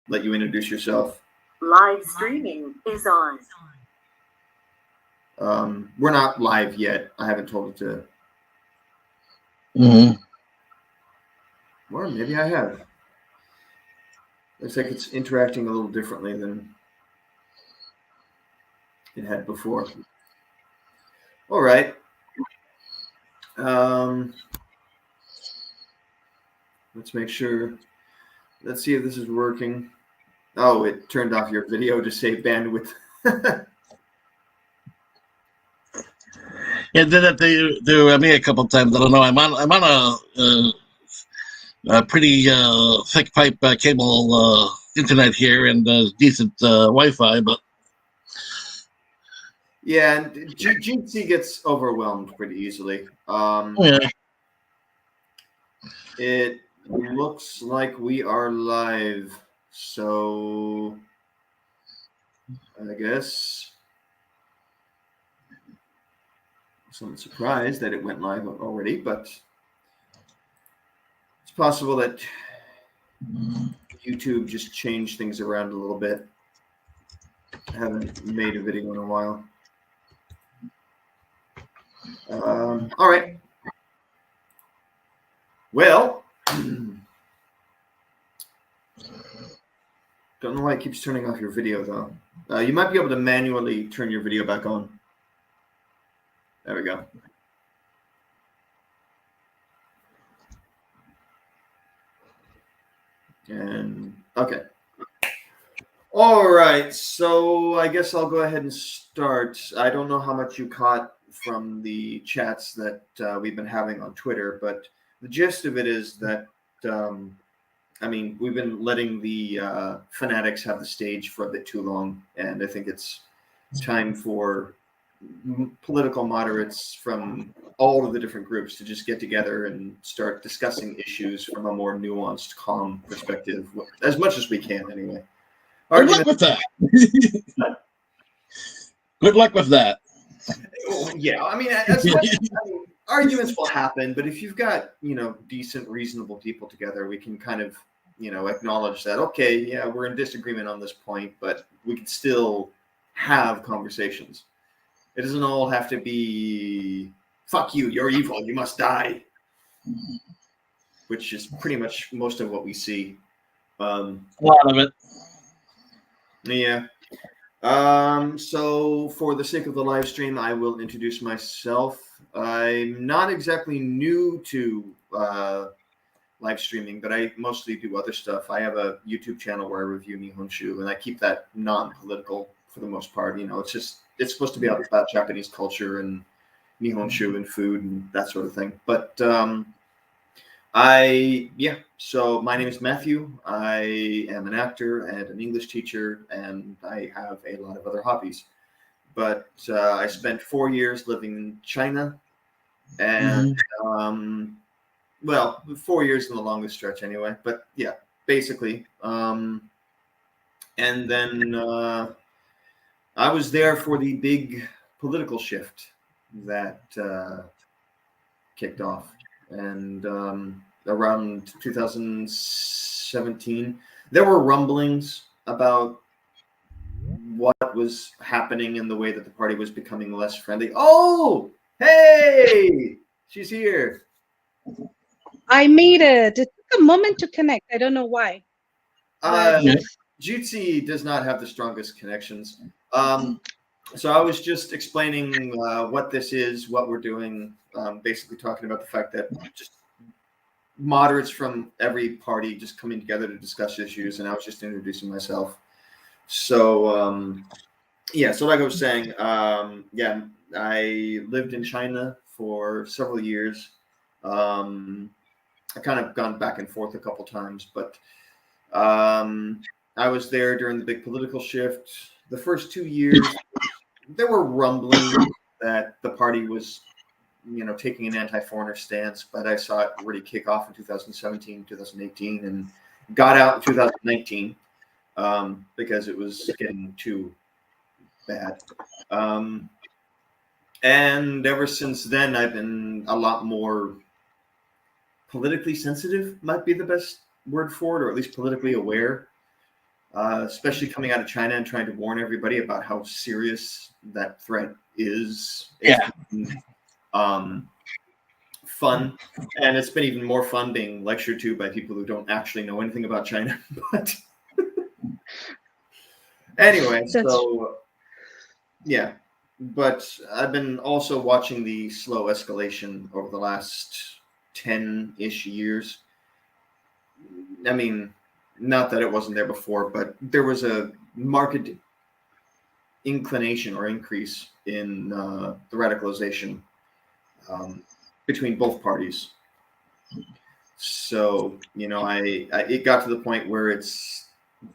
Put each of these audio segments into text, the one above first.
let you introduce yourself. Live streaming is on. We're not live yet. I haven't told it to. Mm-hmm. Or maybe I have. Looks like it's interacting a little differently than it had before. All right. Let's make sure. Let's see if this is working. Oh, it turned off your video to save bandwidth. Yeah, did that to me a couple of times. I don't know. I'm on a pretty thick pipe cable internet here and decent Wi-Fi, but yeah, and GC gets overwhelmed pretty easily. yeah. It looks like we are live, so I guess I'm surprised that it went live already, but it's possible that YouTube just changed things around a little bit. I haven't made a video in a while. All right. Well, don't know why it keeps turning off your video, though. You might be able to manually turn your video back on. There we go. And okay. All right. So I guess I'll go ahead and start. I don't know how much you caught from the chats that we've been having on Twitter, but the gist of it is that, I mean, we've been letting the fanatics have the stage for a bit too long, and I think it's time for political moderates from all of the different groups to just get together and start discussing issues from a more nuanced, calm perspective, as much as we can, anyway. Good luck with that. Good luck with that. Yeah, I mean, arguments will happen, but if you've got, decent, reasonable people together, we can kind of, acknowledge that, okay, yeah, we're in disagreement on this point, but we can still have conversations. It doesn't all have to be, fuck you, you're evil, you must die, which is pretty much most of what we see. A lot of it. Yeah. So for the sake of the live stream, I will introduce myself. I'm not exactly new to live streaming, but I mostly do other stuff. I have a YouTube channel where I review Nihonshu, and I keep that non-political for the most part. It's supposed to be about Japanese culture and Nihonshu and food and that sort of thing. But so my name is Matthew. I am an actor and an English teacher, and I have a lot of other hobbies. But I spent 4 years living in China, and 4 years in the longest stretch anyway. But yeah, basically. And then I was there for the big political shift that kicked off. And around 2017, there were rumblings about what was happening in the way that the party was becoming less friendly. Oh, hey, she's here. I made it. It took a moment to connect. I don't know why. Jutsi does not have the strongest connections. So I was just explaining what this is, what we're doing, basically talking about the fact that just moderates from every party just coming together to discuss issues, and I was just introducing myself. So, so like I was saying, I lived in China for several years. I kind of gone back and forth a couple times, but I was there during the big political shift. The first 2 years, there were rumblings that the party was, taking an anti-foreigner stance, but I saw it really kick off in 2017, 2018, and got out in 2019 because it was getting too bad. And ever since then, I've been a lot more politically sensitive, might be the best word for it, or at least politically aware. especially coming out of China and trying to warn everybody about how serious that threat is. Yeah. Fun, and it's been even more fun being lectured to by people who don't actually know anything about China. But anyway, so yeah, but I've been also watching the slow escalation over the last 10-ish years. I mean, not that it wasn't there before, but there was a marked inclination or increase in the radicalization between both parties. So, it got to the point where it's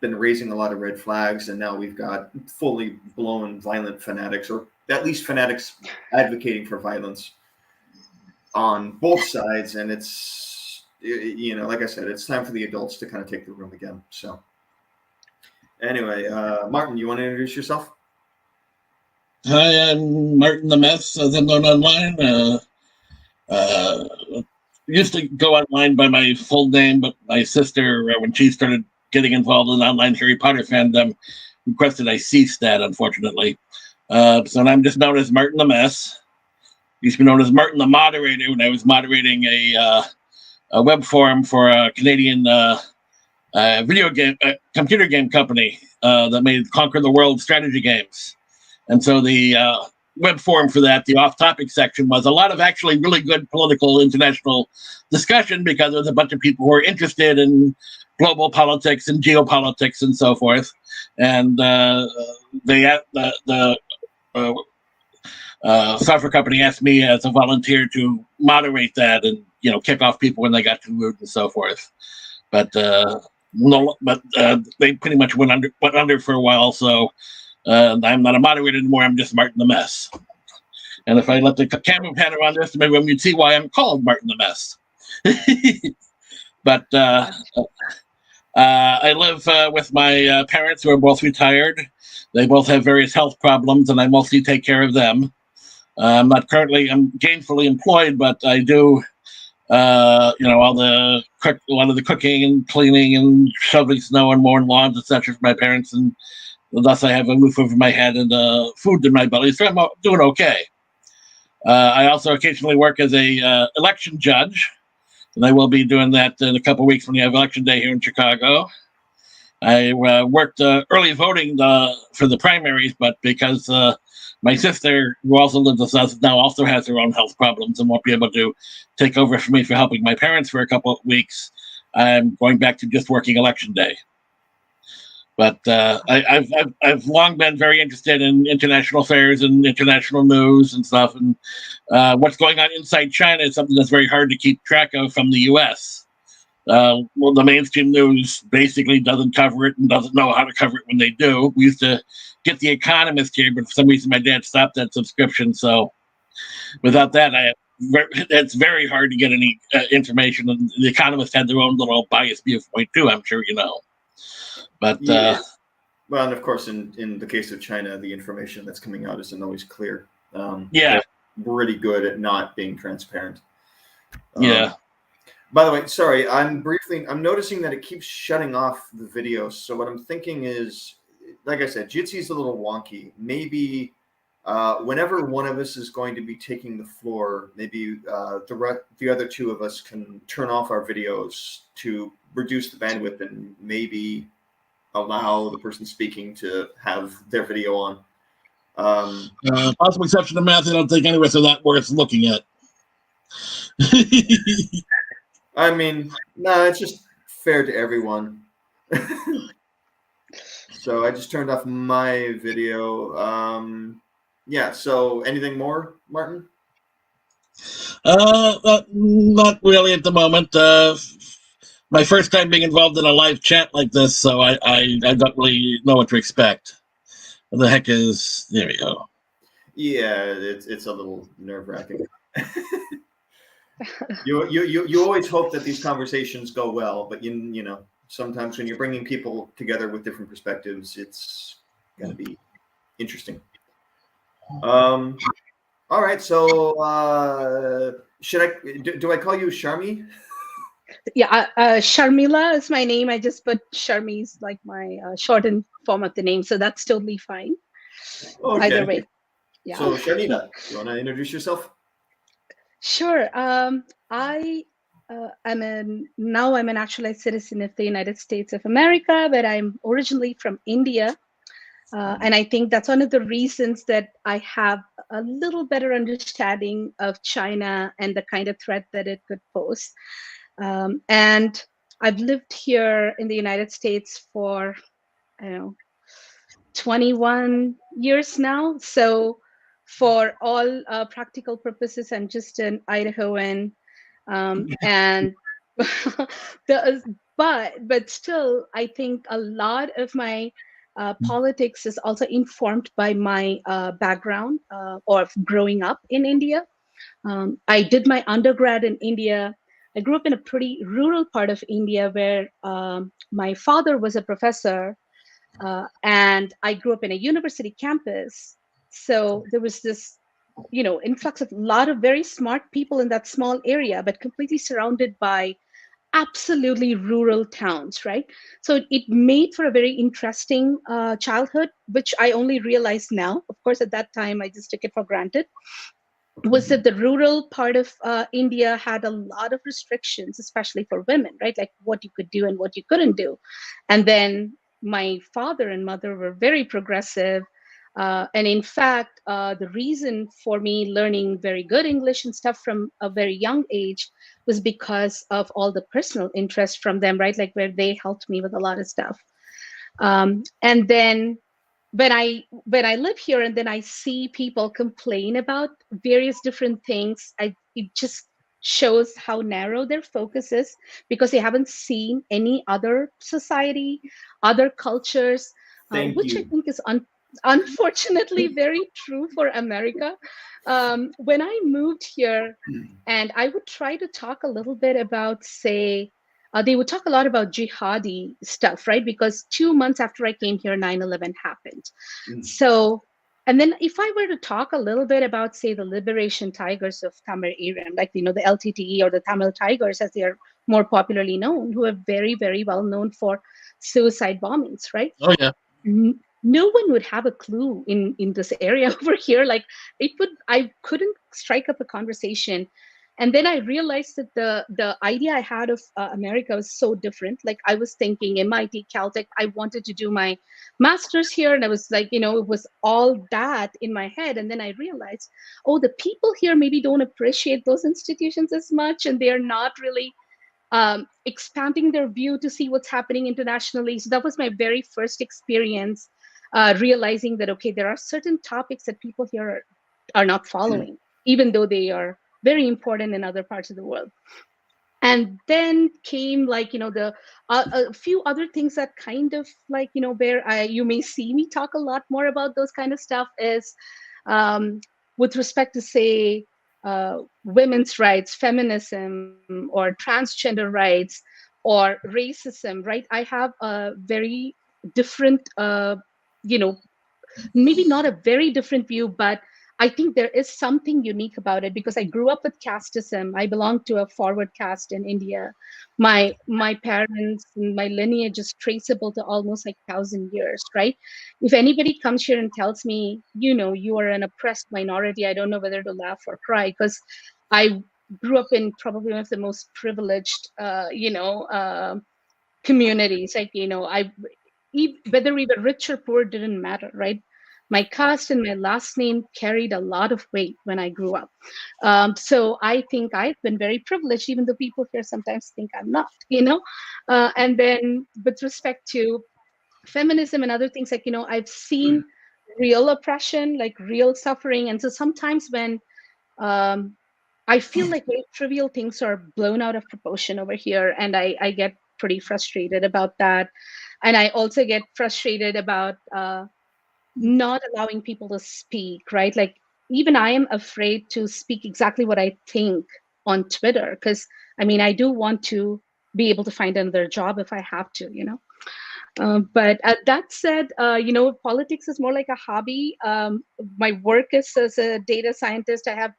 been raising a lot of red flags, and now we've got fully blown violent fanatics, or at least fanatics advocating for violence on both sides. And it's, like I said, it's time for the adults to kind of take the room again. So anyway, Martin, you want to introduce yourself? Hi, I'm Martin the Mess, as I'm known online. Used to go online by my full name, but my sister, when she started getting involved in online Harry Potter fandom, requested I cease that, unfortunately. So I'm just known as Martin the Mess. Used to be known as Martin the Moderator when I was moderating a web forum for a Canadian computer game company that made Conquer the World strategy games. And so the web forum for that, the off-topic section, was a lot of actually really good political international discussion, because there was a bunch of people who were interested in global politics and geopolitics and so forth. And the software company asked me as a volunteer to moderate that and kick off people when they got too rude and so forth. But they pretty much went under for a while. So I'm not a moderator anymore. I'm just Martin the Mess. And if I let the camera pan around this, maybe you'd see why I'm called Martin the Mess. But I live with my parents, who are both retired. They both have various health problems, and I mostly take care of them. I'm gainfully employed, but I do, a lot of the cooking and cleaning and shoveling snow and mowing lawns, etc. for my parents, and thus I have a roof over my head and food in my belly, so I'm doing okay. I also occasionally work as a election judge, and I will be doing that in a couple of weeks when we have election day here in Chicago. I worked early voting for the primaries, but because my sister, who also lives with us now, also has her own health problems and won't be able to take over for me for helping my parents for a couple of weeks, I'm going back to just working election day. But I've long been very interested in international affairs and international news and stuff. And what's going on inside China is something that's very hard to keep track of from the U.S. Well, the mainstream news basically doesn't cover it and doesn't know how to cover it when they do. We used to get The Economist here, but for some reason my dad stopped that subscription. So without that, it's very hard to get any information. And The Economist had their own little biased viewpoint too, I'm sure you know. But yeah. Well, and of course, in the case of China, the information that's coming out isn't always clear. Yeah, they're really good at not being transparent. Yeah. By the way, sorry, I'm noticing that it keeps shutting off the video. So what I'm thinking is, like I said, Jitsy's a little wonky. Maybe whenever one of us is going to be taking the floor, maybe the other two of us can turn off our videos to reduce the bandwidth and maybe allow the person speaking to have their video on. Possible exception to math, I don't think any of us are that worth looking at. I mean, no, it's just fair to everyone. So I just turned off my video. Yeah, so anything more, Martin? Not really at the moment. My first time being involved in a live chat like this, so I don't really know what to expect. What the heck is... There we go. Yeah, it's a little nerve-wracking. You always hope that these conversations go well, but you know sometimes when you're bringing people together with different perspectives, it's going to be interesting. All right, so should I do I call you Sharmi? Yeah, Sharmila is my name. I just put Sharmi's like my shortened form of the name, so that's totally fine. Either Okay. way, yeah. So, Sharmila, you want to introduce yourself? Sure. Now I'm an naturalized citizen of the United States of America, but I'm originally from India. And I think that's one of the reasons that I have a little better understanding of China and the kind of threat that it could pose. And I've lived here in the United States for, I don't know, 21 years now. So, for all practical purposes, I'm just an Idahoan. And but still, I think a lot of my politics is also informed by my background or growing up in India. I did my undergrad in India. I grew up in a pretty rural part of India where my father was a professor, and I grew up in a university campus. So there was this, influx of a lot of very smart people in that small area, but completely surrounded by absolutely rural towns, right? So it made for a very interesting childhood, which I only realize now. Of course, at that time, I just took it for granted. Was that the rural part of India had a lot of restrictions, especially for women, right? Like what you could do and what you couldn't do. And then my father and mother were very progressive. And in fact, the reason for me learning very good English and stuff from a very young age was because of all the personal interest from them, right? Like where they helped me with a lot of stuff. And then when I live here and then I see people complain about various different things, it just shows how narrow their focus is because they haven't seen any other society, other cultures, Thank which I you. think is unfortunately very true for America. When I moved here, and I would try to talk a little bit about, say, they would talk a lot about jihadi stuff, right? Because 2 months after I came here, 9/11 happened. So, and then if I were to talk a little bit about, say, the liberation tigers of Tamil Eram, like, the LTTE or the Tamil Tigers, as they are more popularly known, who are very, very well known for suicide bombings, right? Oh yeah. No one would have a clue in this area over here. Like I couldn't strike up a conversation. And then I realized that the idea I had of America was so different. Like I was thinking MIT, Caltech. I wanted to do my master's here, and I was like, it was all that in my head. And then I realized, oh, the people here maybe don't appreciate those institutions as much, and they are not really expanding their view to see what's happening internationally. So that was my very first experience, realizing that, okay, there are certain topics that people here are not following, even though they are very important in other parts of the world. And then came, like, a few other things that kind of, like, where you may see me talk a lot more about those kind of stuff is with respect to, say, women's rights, feminism, or transgender rights, or racism, right? I have a very different, you know, maybe not a very different view, but I think there is something unique about it because I grew up with casteism. I belong to a forward caste in India. My parents and my lineage is traceable to almost like 1,000 years, right? If anybody comes here and tells me, you are an oppressed minority, I don't know whether to laugh or cry because I grew up in probably one of the most privileged, communities. Like, whether we were rich or poor didn't matter, right? My caste and my last name carried a lot of weight when I grew up. So I think I've been very privileged, even though people here sometimes think I'm not, And then with respect to feminism and other things, like, I've seen real oppression, like real suffering. And so sometimes when um, I feel like very trivial things are blown out of proportion over here, and I get pretty frustrated about that. And I also get frustrated about not allowing people to speak, right? Like, even I am afraid to speak exactly what I think on Twitter, because I mean, I do want to be able to find another job if I have to. But that said, politics is more like a hobby. My work is as a data scientist. I have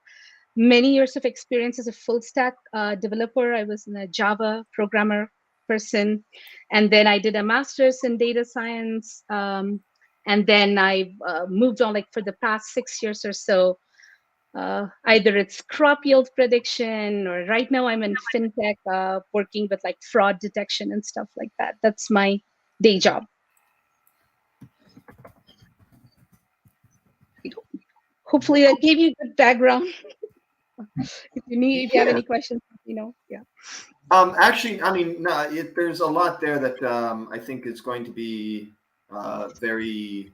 many years of experience as a full stack developer. I was a Java programmer person, and then I did a master's in data science. And then I moved on, like for the past 6 years or so. Either it's crop yield prediction, or right now I'm in fintech, working with like fraud detection and stuff like that. That's my day job. Hopefully that gave you a good background. If you have any questions, yeah. Actually, I mean, no, there's a lot there that I think is going to be very.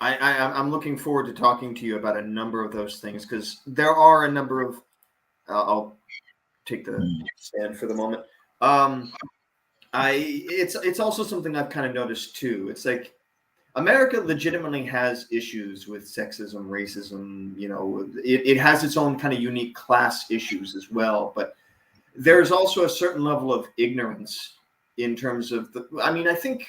I'm looking forward to talking to you about a number of those things, because there are a number of. I'll take the stand for the moment. It's also something I've kind of noticed too. It's like America legitimately has issues with sexism, racism. It has its own kind of unique class issues as well. But there's also a certain level of ignorance in terms of I think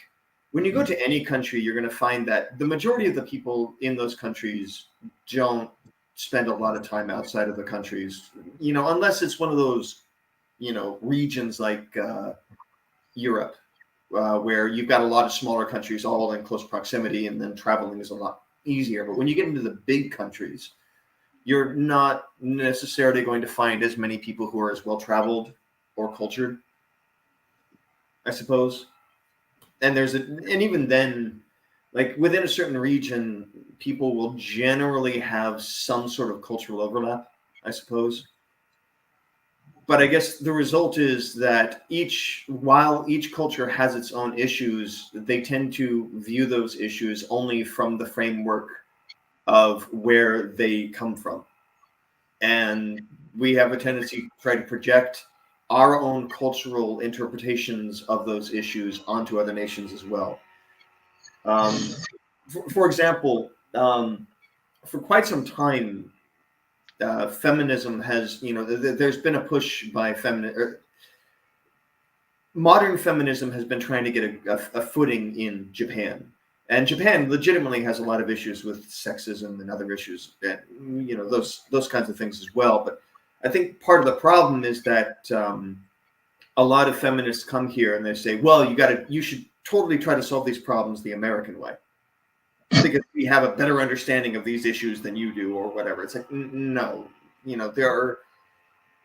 when you go to any country, you're going to find that the majority of the people in those countries don't spend a lot of time outside of the countries, unless it's one of those, regions like Europe, where you've got a lot of smaller countries all in close proximity, and then traveling is a lot easier. But when you get into the big countries, you're not necessarily going to find as many people who are as well traveled or cultured, I suppose. And and even then, like within a certain region, people will generally have some sort of cultural overlap, I suppose. But I guess the result is that while each culture has its own issues, they tend to view those issues only from the framework of where they come from. And we have a tendency to try to project our own cultural interpretations of those issues onto other nations as well. For example, for quite some time, feminism has, there's been a push by modern feminism has been trying to get a footing in Japan. And Japan legitimately has a lot of issues with sexism and other issues, and those kinds of things as well. But I think part of the problem is that a lot of feminists come here and they say, "Well, you should totally try to solve these problems the American way, because we have a better understanding of these issues than you do," or whatever. It's like, no,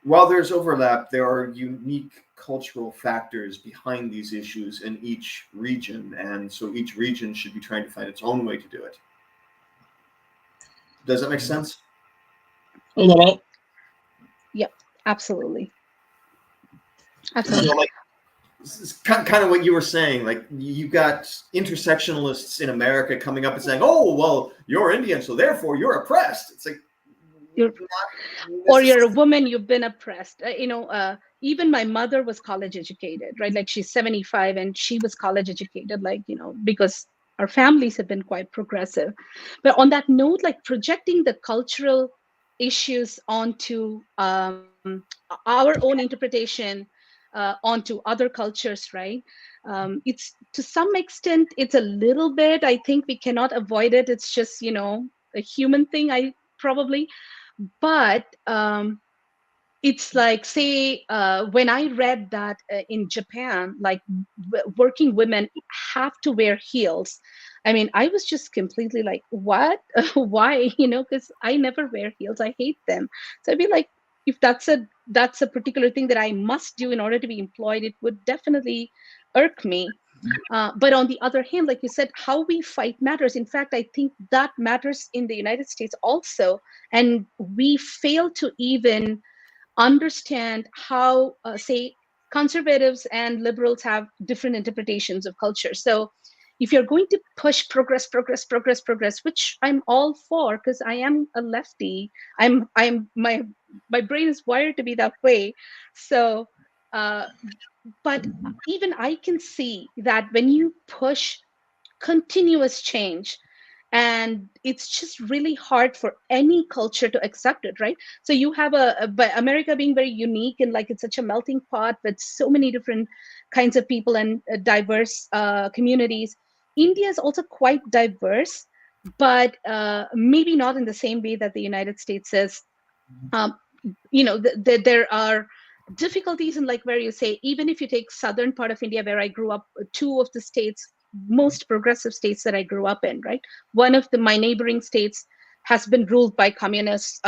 while there's overlap, there are unique cultural factors behind these issues in each region, and so each region should be trying to find its own way to do it. Does that make sense? A little. Yep, absolutely. Absolutely. This is kind of what you were saying. Like, you got intersectionalists in America coming up and saying, "Oh, well, you're Indian, so therefore you're oppressed." It's like, or you're a woman, you've been oppressed. Even my mother was college educated, right? Like, she's 75 and she was college educated, like, because our families have been quite progressive. But on that note, like projecting the cultural issues onto our own interpretation, onto other cultures, right? It's, to some extent, it's a little bit, I think we cannot avoid it. It's just, a human thing, probably. But it's like, say, when I read that in Japan, like working women have to wear heels. I mean, I was just completely like, what? Why? Because I never wear heels. I hate them. So I'd be like, if that's a particular thing that I must do in order to be employed, it would definitely irk me. But on the other hand, like you said, how we fight matters. In fact, I think that matters in the United States also. And we fail to even understand how, say, conservatives and liberals have different interpretations of culture. So if you're going to push progress, which I'm all for, because I am a lefty, my brain is wired to be that way. So, but even I can see that when you push continuous change, and it's just really hard for any culture to accept it, right? So you have but America being very unique, and like it's such a melting pot with so many different kinds of people and diverse communities. India is also quite diverse, but maybe not in the same way that the United States is. There are difficulties in, like, where you say, even if you take southern part of India where I grew up, two of the states, most progressive states that I grew up in, right? One of my neighboring states has been ruled by communists.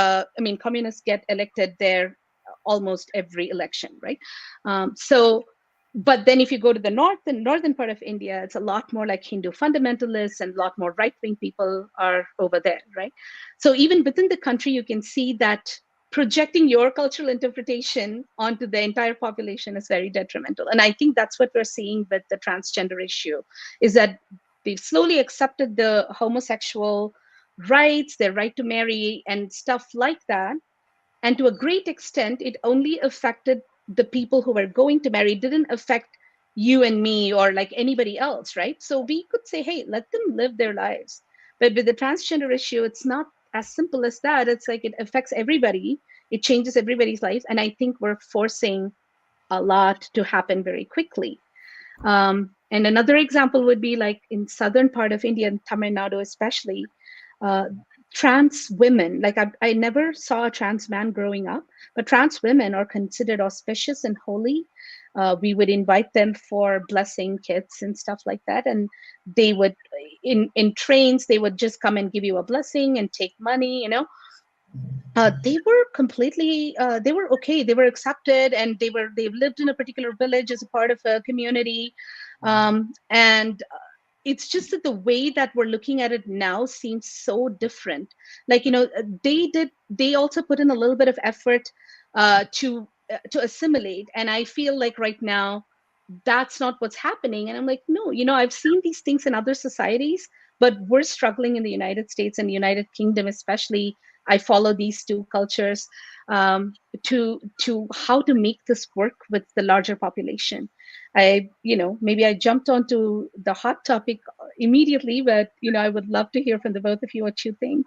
Communists get elected there almost every election, right? But then if you go to the northern part of India, it's a lot more like Hindu fundamentalists, and a lot more right-wing people are over there, right? So even within the country, you can see that projecting your cultural interpretation onto the entire population is very detrimental. And I think that's what we're seeing with the transgender issue, is that they've slowly accepted the homosexual rights, their right to marry and stuff like that. And to a great extent, it only affected the people who were going to marry. It didn't affect you and me or like anybody else, right? So we could say, hey, let them live their lives. But with the transgender issue, it's not as simple as that. It's like it affects everybody. It changes everybody's life. And I think we're forcing a lot to happen very quickly. And another example would be like in southern part of India, in Tamil Nadu especially, trans women, like I never saw a trans man growing up, but trans women are considered auspicious and holy. We would invite them for blessing kids and stuff like that. And they would, in trains, they would just come and give you a blessing and take money, they were completely, they were okay. They were accepted, and they've lived in a particular village as a part of a community. And it's just that the way that we're looking at it now seems so different. Like, they also put in a little bit of effort to assimilate. And I feel like right now, that's not what's happening. And I'm like, no, I've seen these things in other societies, but we're struggling in the United States and the United Kingdom, especially. I follow these two cultures to how to make this work with the larger population. Maybe I jumped onto the hot topic immediately, but I would love to hear from the both of you what you think.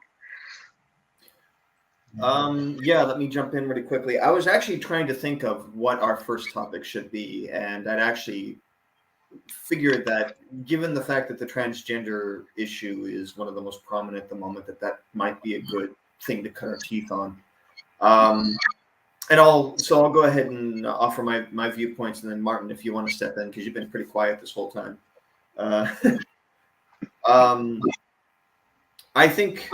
Yeah, let me jump in really quickly. I was actually trying to think of what our first topic should be, and I'd actually figured that given the fact that the transgender issue is one of the most prominent at the moment, that might be a good thing to cut our teeth on. And I'll go ahead and offer my viewpoints, and then Martin, if you want to step in, because you've been pretty quiet this whole time. I think.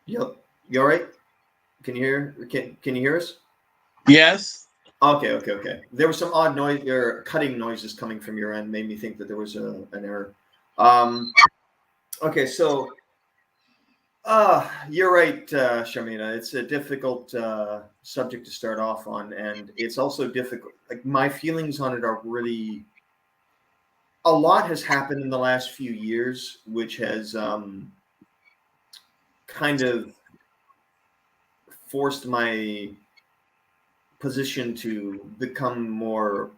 You all right? Can you hear? Can you hear us? Yes. Okay. There was some odd noise or cutting noises coming from your end. Made me think that there was an error. Okay, so you're right, Sharmina. It's a difficult subject to start off on, and it's also difficult. Like, my feelings on it are really. A lot has happened in the last few years, which has kind of forced my position to become more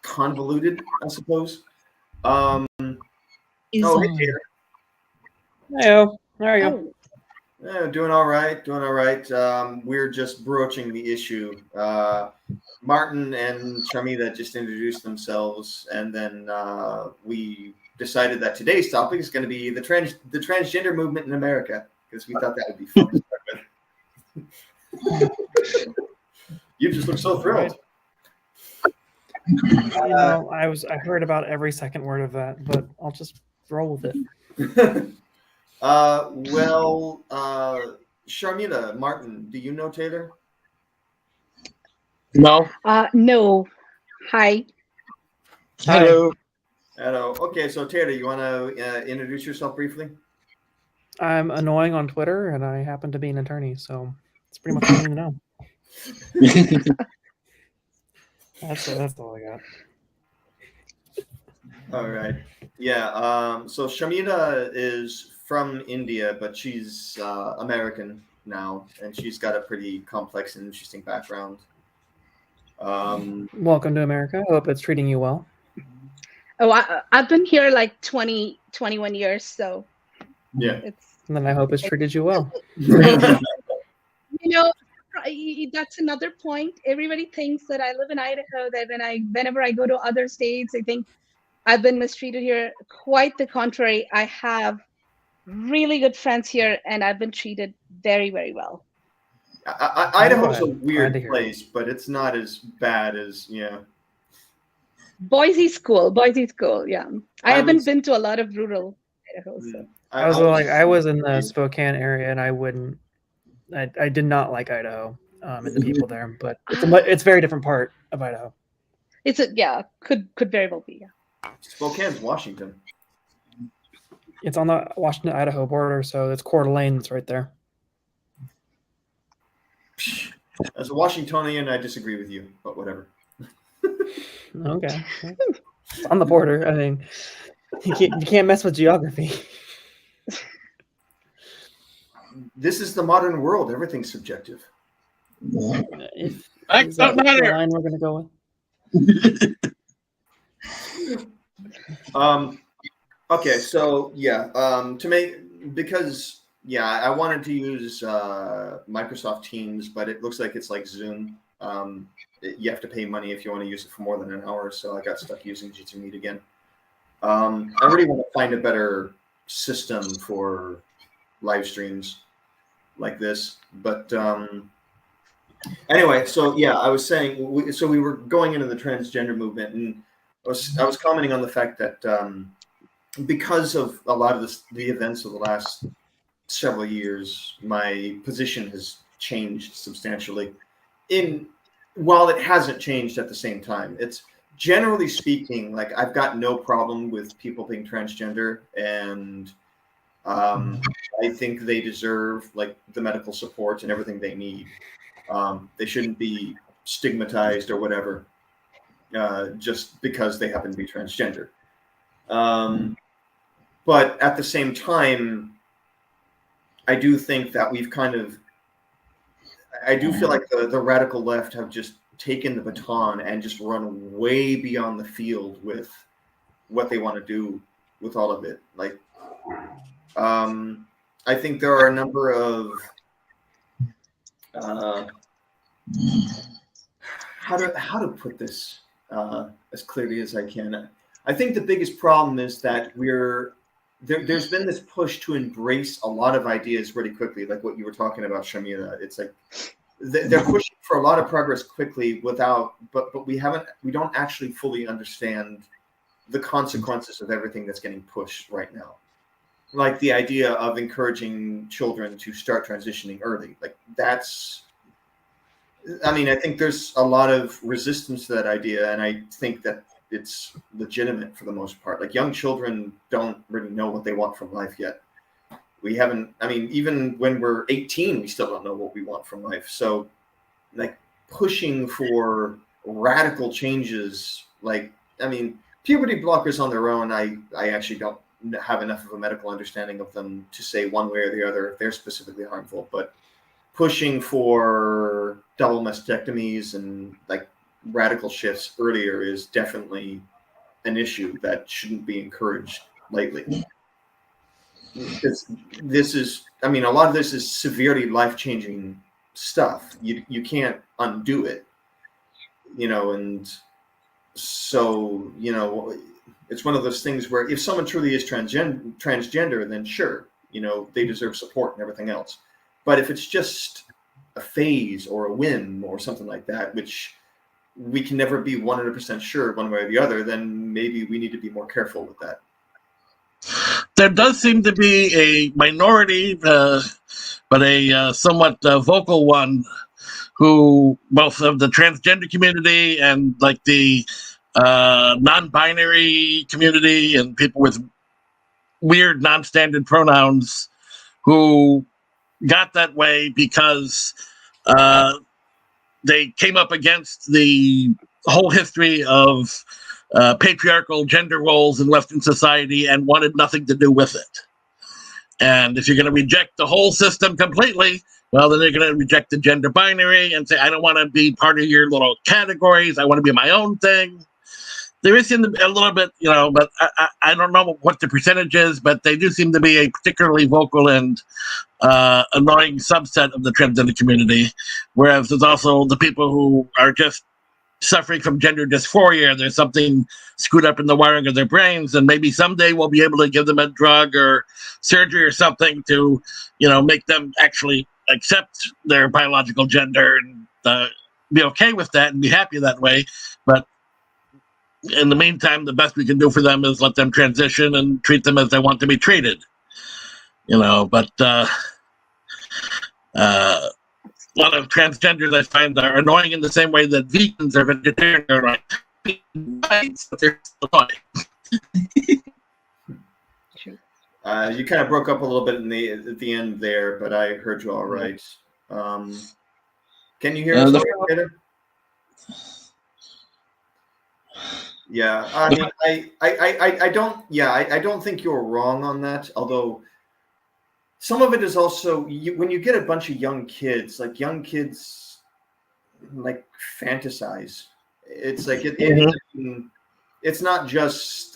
convoluted, I suppose. Oh, hey, Taylor. Hello. How are you? Doing all right. We're just broaching the issue. Martin and Sharmila just introduced themselves, and then we decided that today's topic is going to be the transgender movement in America, because we thought that would be fun to start with. You just look so thrilled. I heard about every second word of that, but I'll just roll with it. Sharmila, Martin, do you know Taylor? No. No. Hi. Hello. Hello. Okay, so Taylor, you want to introduce yourself briefly? I'm annoying on Twitter, and I happen to be an attorney, so it's pretty much all you need to know. That's all I got. All right. Yeah. So Sharmila is from India, but she's American now, and she's got a pretty complex and interesting background. Welcome to America. I hope it's treating you well. Oh, I've been here like 21 years, so yeah. And then I hope it's treated you well. That's another point. Everybody thinks that I live in Idaho, that whenever I go to other states, I think I've been mistreated here. Quite the contrary. I have really good friends here, and I've been treated very, very well. Idaho's a Glad to weird hear it. place, but it's not as bad as Boise School, yeah. I I haven't was- been to a lot of rural Idaho, so. I was in the Spokane area, and I did not like Idaho and the people there, but it's a very different part of Idaho. Could very well be, yeah. Spokane's Washington. It's on the Washington-Idaho border, so it's Coeur d'Alene. It's right there. As a Washingtonian, I disagree with you, but whatever. Okay, it's on the border. I mean, you can't mess with geography. This is the modern world. Everything's subjective. Is Facts that don't matter. the line we're going to go with? Okay, so yeah, I wanted to use Microsoft Teams, but it looks like it's like Zoom. You have to pay money if you want to use it for more than an hour, so I got stuck using Jitsi Meet again. I really want to find a better system for live streams like this, but anyway, so yeah, I was saying, we were going into the transgender movement, and I was commenting on the fact that because of a lot of the events of the last several years, my position has changed substantially. While it hasn't changed at the same time, it's generally speaking, like I've got no problem with people being transgender, and I think they deserve like the medical support and everything they need. They shouldn't be stigmatized or whatever just because they happen to be transgender. But at the same time, I do think that I do feel like the radical left have just taken the baton and just run way beyond the field with what they want to do with all of it. Like, I think there are a number of how to put this as clearly as I can. I think the biggest problem is that there's been this push to embrace a lot of ideas really quickly, like what you were talking about, Shamila. It's like they're pushing for a lot of progress quickly but we don't actually fully understand the consequences of everything that's getting pushed right now. Like the idea of encouraging children to start transitioning early. Like I think there's a lot of resistance to that idea, and I think that it's legitimate for the most part. Like young children don't really know what they want from life yet. Even when we're 18, we still don't know what we want from life. So like pushing for radical changes, puberty blockers on their own, I actually don't have enough of a medical understanding of them to say one way or the other if they're specifically harmful. But pushing for double mastectomies and like radical shifts earlier is definitely an issue that shouldn't be encouraged lightly. Because a lot of this is severely life-changing stuff. You can't undo it, and so, it's one of those things where if someone truly is transgender, then sure, they deserve support and everything else. But if it's just a phase or a whim or something like that, which we can never be 100% sure one way or the other, then maybe we need to be more careful with that. There does seem to be a minority, but a somewhat vocal one, who both of the transgender community and like the non-binary community and people with weird non-standard pronouns, who got that way because they came up against the whole history of patriarchal gender roles in Western society and wanted nothing to do with it. And if you're going to reject the whole system completely, well, then they're going to reject the gender binary and say, I don't want to be part of your little categories. I want to be my own thing. There is a little bit, but I don't know what the percentage is, but they do seem to be a particularly vocal and annoying subset of the transgender community. Whereas there's also the people who are just suffering from gender dysphoria. There's something screwed up in the wiring of their brains, and maybe someday we'll be able to give them a drug or surgery or something to, make them actually accept their biological gender and be okay with that and be happy that way. But in the meantime, the best we can do for them is let them transition and treat them as they want to be treated. But a lot of transgenders I find are annoying in the same way that vegans or vegetarians are like, but they're still annoying. You kind of broke up a little bit at the end there, but I heard you all right. Can you hear us, Peter? Yeah, I mean, I don't. Yeah, I don't think you're wrong on that. Although some of it is also when you get a bunch of young kids like fantasize. It's like it's not just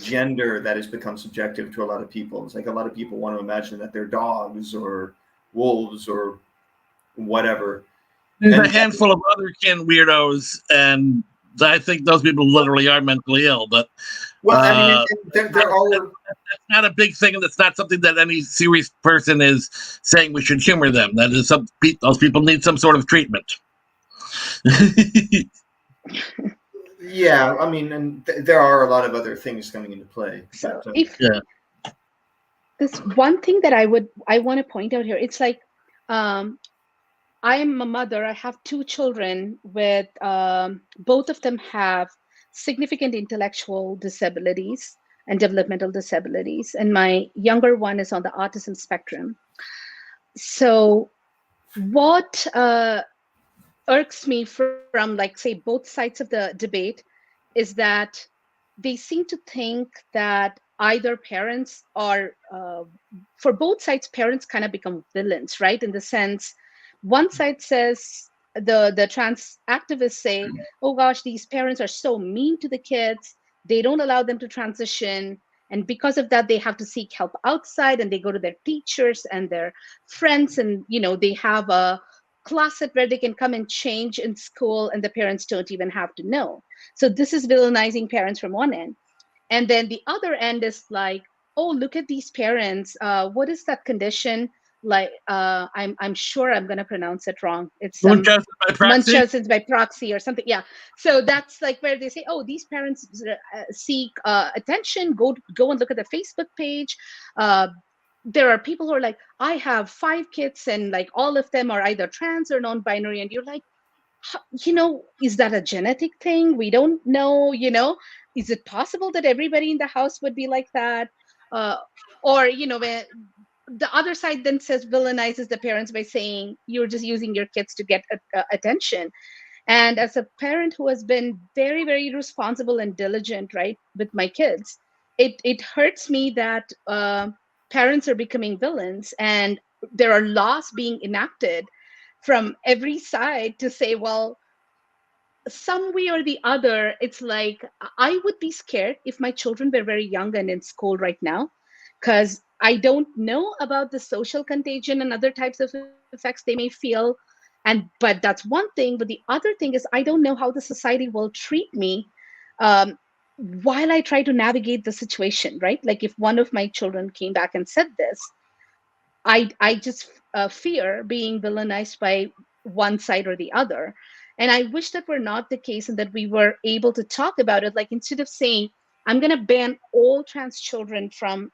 gender that has become subjective to a lot of people. It's like a lot of people want to imagine that they're dogs or wolves or whatever. There's a handful of other kin weirdos, and I think those people literally are mentally ill. But I mean, there are. That's not a big thing, and it's not something that any serious person is saying we should humor them. That is those people need some sort of treatment. Yeah, I mean, and there are a lot of other things coming into play. So this one thing that I want to point out here, it's like I am a mother. I have 2 children with both of them have significant intellectual disabilities and developmental disabilities, and my younger one is on the autism spectrum. So what irks me from like, say, both sides of the debate is that they seem to think that either parents are, for both sides, parents kind of become villains, right? In the sense, one side says, the trans activists say, oh gosh, these parents are so mean to the kids. They don't allow them to transition. And because of that, they have to seek help outside, and they go to their teachers and their friends, and they have a closet where they can come and change in school, and the parents don't even have to know. So this is villainizing parents from one end. And then the other end is like, oh, look at these parents. What is that condition? Like, I'm sure I'm going to pronounce it wrong. It's Munchausen's by proxy or something. Yeah. So that's like where they say, oh, these parents seek attention. Go and look at the Facebook page. There are people who are like, I have 5 kids and like all of them are either trans or non-binary. And you're like, is that a genetic thing? We don't know, is it possible that everybody in the house would be like that? Or, the other side then villainizes the parents by saying you're just using your kids to get attention. And as a parent who has been very, very responsible and diligent, right, with my kids, it hurts me that parents are becoming villains, and there are laws being enacted from every side to say, well, some way or the other, it's like, I would be scared if my children were very young and in school right now, because I don't know about the social contagion and other types of effects they may feel. But that's one thing. But the other thing is, I don't know how the society will treat me while I try to navigate the situation, right? Like if one of my children came back and said this, I just fear being villainized by one side or the other. And I wish that were not the case, and that we were able to talk about it. Like, instead of saying, I'm going to ban all trans children from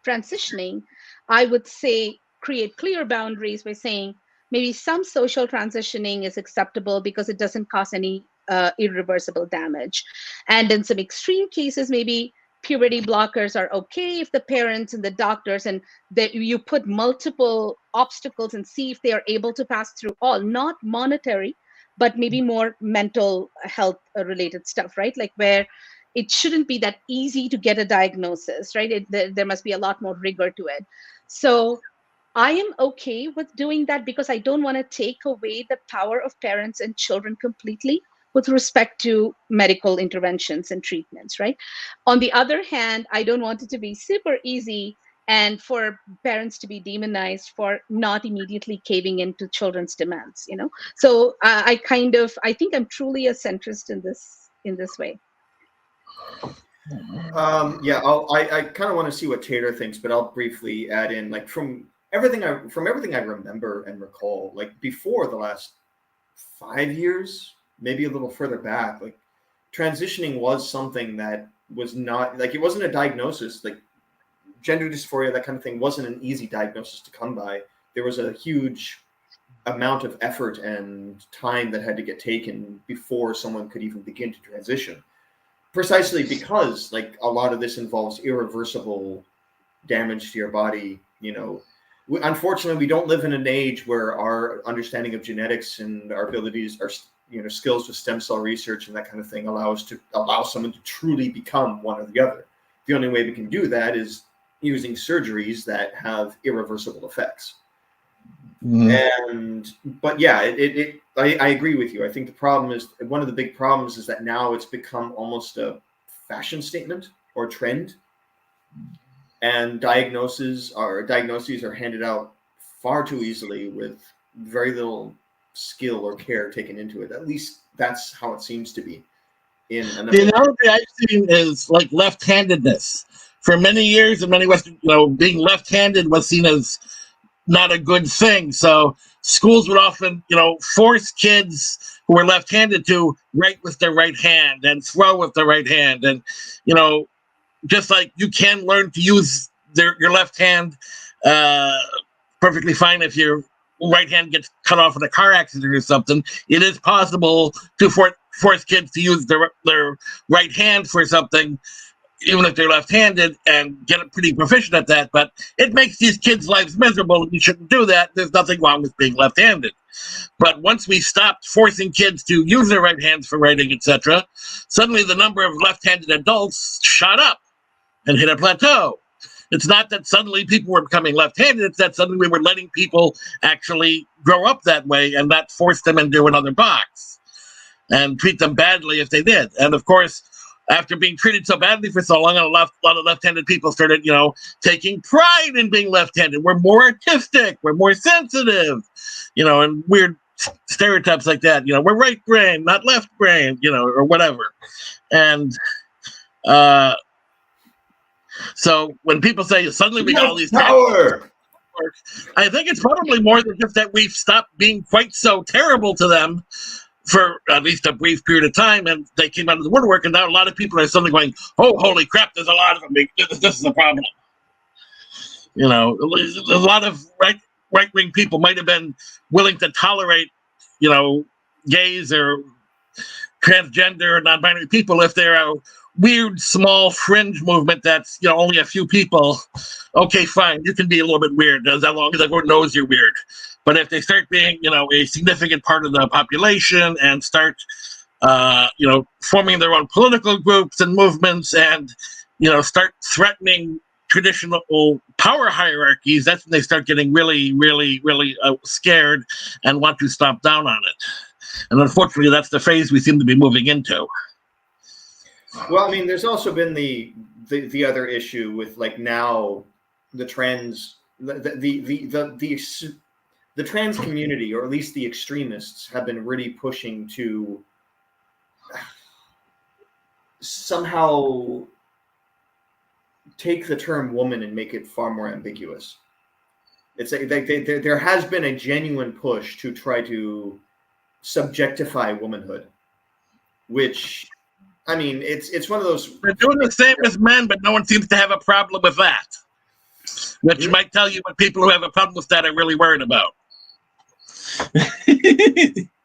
transitioning, I would say create clear boundaries by saying maybe some social transitioning is acceptable because it doesn't cause any irreversible damage. And in some extreme cases, maybe puberty blockers are okay if the parents and the doctors and that you put multiple obstacles and see if they are able to pass through all, not monetary, but maybe more mental health related stuff, right? Like where it shouldn't be that easy to get a diagnosis, right? There must be a lot more rigor to it. So I am okay with doing that because I don't want to take away the power of parents and children completely with respect to medical interventions and treatments, right? On the other hand, I don't want it to be super easy and for parents to be demonized for not immediately caving into children's demands, so I think I'm truly a centrist in this way. Yeah, I kind of want to see what Tater thinks, but I'll briefly add in, like, from everything I remember and recall, like before the last 5 years, maybe a little further back, like transitioning was something that was not, like, it wasn't a diagnosis, like gender dysphoria, that kind of thing wasn't an easy diagnosis to come by. There was a huge amount of effort and time that had to get taken before someone could even begin to transition. Precisely because, like, a lot of this involves irreversible damage to your body. Unfortunately, we don't live in an age where our understanding of genetics and our abilities, our skills with stem cell research and that kind of thing allow someone to truly become one or the other. The only way we can do that is using surgeries that have irreversible effects. But yeah, I agree with you. I think one of the big problems is that now it's become almost a fashion statement or trend, and diagnoses are handed out far too easily with very little skill or care taken into it. At least that's how it seems to be. The analogy I've seen is like left-handedness. For many years in many Western, being left-handed was seen as not a good thing. So schools would often, force kids who were left-handed to write with their right hand and throw with their right hand. And, just like you can learn to use your left hand perfectly fine if your right hand gets cut off in a car accident or something, it is possible to force kids to use their right hand for something, even if they're left-handed, and get pretty proficient at that. But it makes these kids' lives miserable, and you shouldn't do that. There's nothing wrong with being left-handed. But once we stopped forcing kids to use their right hands for writing, etc., suddenly the number of left-handed adults shot up and hit a plateau. It's not that suddenly people were becoming left-handed, it's that suddenly we were letting people actually grow up that way and not force them into another box and treat them badly if they did. And of course, after being treated so badly for so long, a lot of left-handed people started, taking pride in being left-handed. We're more artistic, we're more sensitive, and weird stereotypes like that. We're right brain, not left brain, or whatever. And so when people say suddenly we got all these power, I think it's probably more than just that we've stopped being quite so terrible to them for at least a brief period of time, and they came out of the woodwork, and now a lot of people are suddenly going, oh, holy crap, there's a lot of them. This is a problem. A lot of right-wing people might have been willing to tolerate, gays or transgender or non-binary people if they're a weird, small fringe movement that's, only a few people. Okay, fine, you can be a little bit weird as long as everyone knows you're weird. But if they start being, a significant part of the population and start, forming their own political groups and movements and, start threatening traditional power hierarchies, that's when they start getting really, really, really scared and want to stomp down on it. And unfortunately, that's the phase we seem to be moving into. Well, I mean, there's also been the other issue with, like, now the trans the trans community, or at least the extremists, have been really pushing to somehow take the term woman and make it far more ambiguous. It's like there has been a genuine push to try to subjectify womanhood, which, I mean, it's one of those. They're doing the same as men, but no one seems to have a problem with that. Which might tell you what people who have a problem with that are really worried about.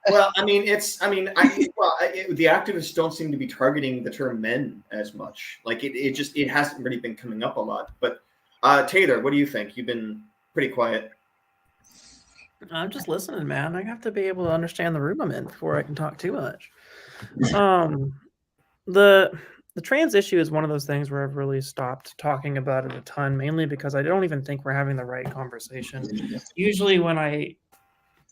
Well, I mean, the activists don't seem to be targeting the term men as much. Like, it hasn't really been coming up a lot. But Taylor, what do you think? You've been pretty quiet. I'm just listening, man. I have to be able to understand the room I'm in before I can talk too much. The trans issue is one of those things where I've really stopped talking about it a ton, mainly because I don't even think we're having the right conversation. Usually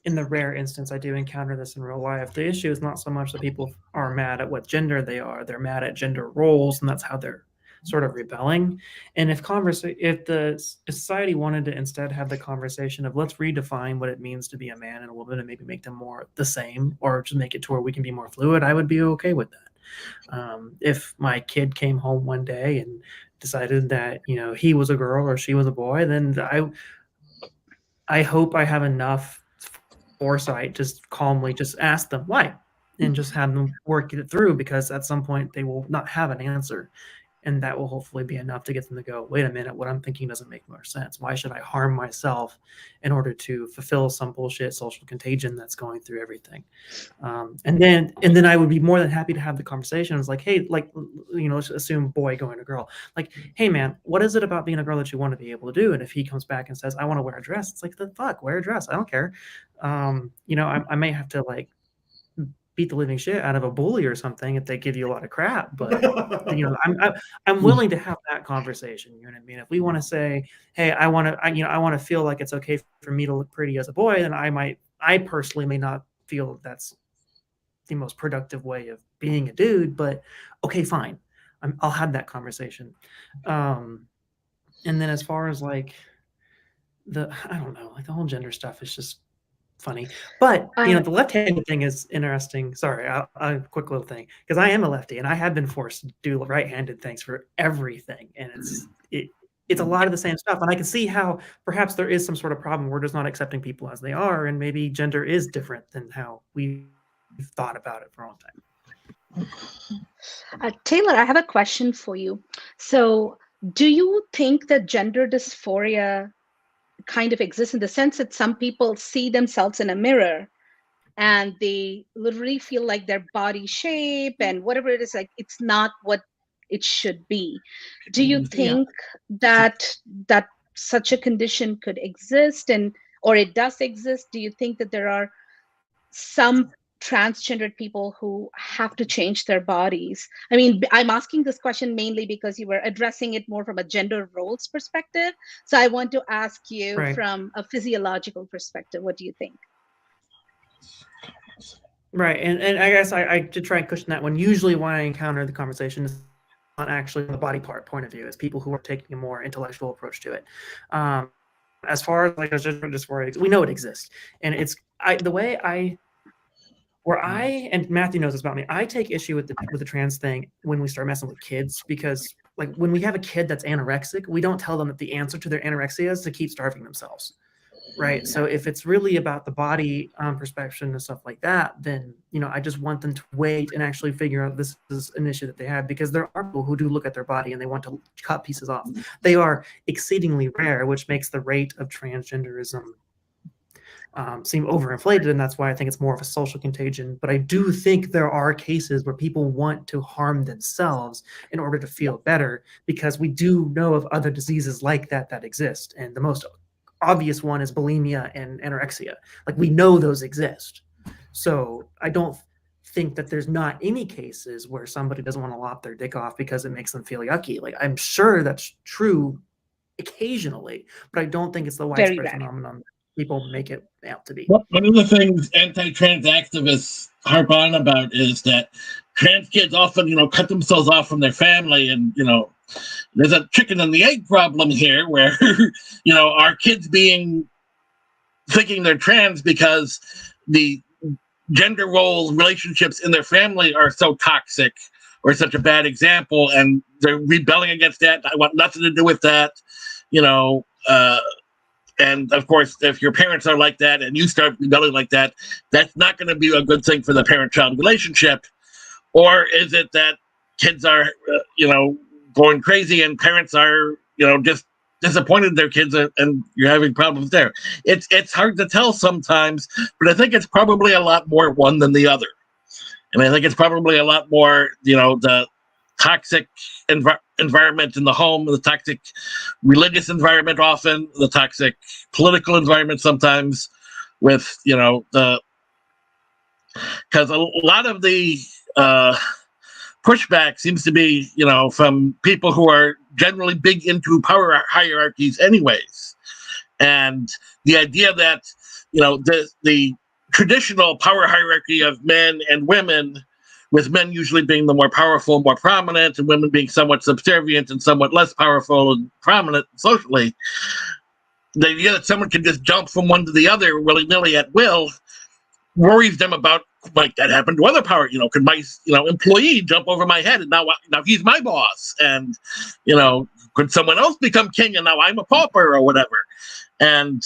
in the rare instance I do encounter this in real life, the issue is not so much that people are mad at what gender they are. They're mad at gender roles, and that's how they're sort of rebelling. And if the society wanted to instead have the conversation of let's redefine what it means to be a man and a woman and maybe make them more the same, or just make it to where we can be more fluid, I would be okay with that. If my kid came home one day and decided that he was a girl or she was a boy, then I hope I have enough foresight just calmly just ask them why, and just have them work it through, because at some point they will not have an answer, and that will hopefully be enough to get them to go, wait a minute, what I'm thinking doesn't make more sense. Why should I harm myself in order to fulfill some bullshit social contagion that's going through everything? And then I would be more than happy to have the conversation. It's like, hey, like, let's assume boy going to girl, like, hey man, what is it about being a girl that you want to be able to do? And if he comes back and says I want to wear a dress, it's like, the fuck, wear a dress, I don't care. I may have to like beat the living shit out of a bully or something if they give you a lot of crap, but I'm willing to have that conversation. You know what I mean? If we want to say, hey, I want to feel like it's okay for me to look pretty as a boy, then I personally may not feel that's the most productive way of being a dude, but okay, fine, I'll have that conversation. And then as far as like I don't know, like the whole gender stuff is just funny, but the left-handed thing is interesting. Sorry, a quick little thing, because I am a lefty and I have been forced to do right-handed things for everything, and it's a lot of the same stuff. And I can see how perhaps there is some sort of problem. We're just not accepting people as they are, and maybe gender is different than how we've thought about it for a long time. Taylor, I have a question for you. So, do you think that gender dysphoria kind of exists in the sense that some people see themselves in a mirror and they literally feel like their body shape and whatever it is, like, it's not what it should be? Do you think that such a condition could exist, or it does exist? Do you think that there are some transgendered people who have to change their bodies? I mean, I'm asking this question mainly because you were addressing it more from a gender roles perspective. So I want to ask you from a physiological perspective, what do you think? Right. And I guess I did try and cushion that one. Usually when I encounter the conversation, is not actually the body part point of view. It's people who are taking a more intellectual approach to it. As far as like a gender dysphoria, we know it exists. And and Matthew knows this about me, I take issue with the trans thing when we start messing with kids, because like when we have a kid that's anorexic, we don't tell them that the answer to their anorexia is to keep starving themselves. Right. So if it's really about the body perception and stuff like that, then, I just want them to wait and actually figure out this is an issue that they have, because there are people who do look at their body and they want to cut pieces off. They are exceedingly rare, which makes the rate of transgenderism seem overinflated, and that's why I think it's more of a social contagion. But I do think there are cases where people want to harm themselves in order to feel better, because we do know of other diseases like that exist, and the most obvious one is bulimia and anorexia. Like, we know those exist. So I don't think that there's not any cases where somebody doesn't want to lop their dick off because it makes them feel yucky. Like, I'm sure that's true occasionally, but I don't think it's the widespread phenomenon that people make it out to be. One of the things anti-trans activists harp on about is that trans kids often, cut themselves off from their family, and, there's a chicken and the egg problem here where, our kids thinking they're trans because the gender role relationships in their family are so toxic or such a bad example, and they're rebelling against that. I want nothing to do with that, and of course, if your parents are like that and you start rebelling like that, that's not going to be a good thing for the parent-child relationship. Or is it that kids are, going crazy and parents are, just disappointed in their kids, and you're having problems there? It's hard to tell sometimes, but I think it's probably a lot more one than the other. And I think it's probably a lot more, the toxic environment in the home, the toxic religious environment often, the toxic political environment sometimes, with, because a lot of the pushback seems to be, from people who are generally big into power hierarchies anyways. And the idea that, the traditional power hierarchy of men and women with men usually being the more powerful, more prominent, and women being somewhat subservient and somewhat less powerful and prominent socially. The idea that someone can just jump from one to the other willy-nilly at will worries them about, like, that happened to other power. Could my employee jump over my head and now he's my boss? And could someone else become king and now I'm a pauper or whatever? And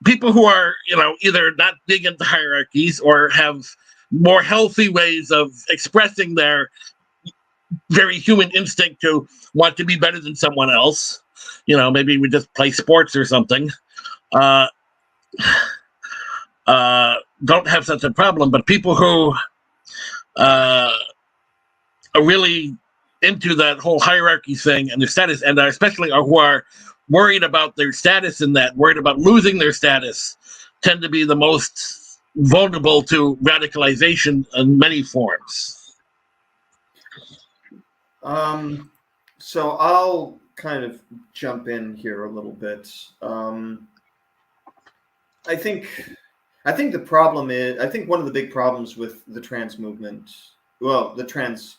people who are either not big into hierarchies or have more healthy ways of expressing their very human instinct to want to be better than someone else. Maybe we just play sports or something. Don't have such a problem, but people who are really into that whole hierarchy thing and their status, and especially who are worried about their status in that, worried about losing their status, tend to be the most vulnerable to radicalization in many forms. So I'll kind of jump in here a little bit. I think the problem is, I think one of the big problems with the trans movement, well, the trans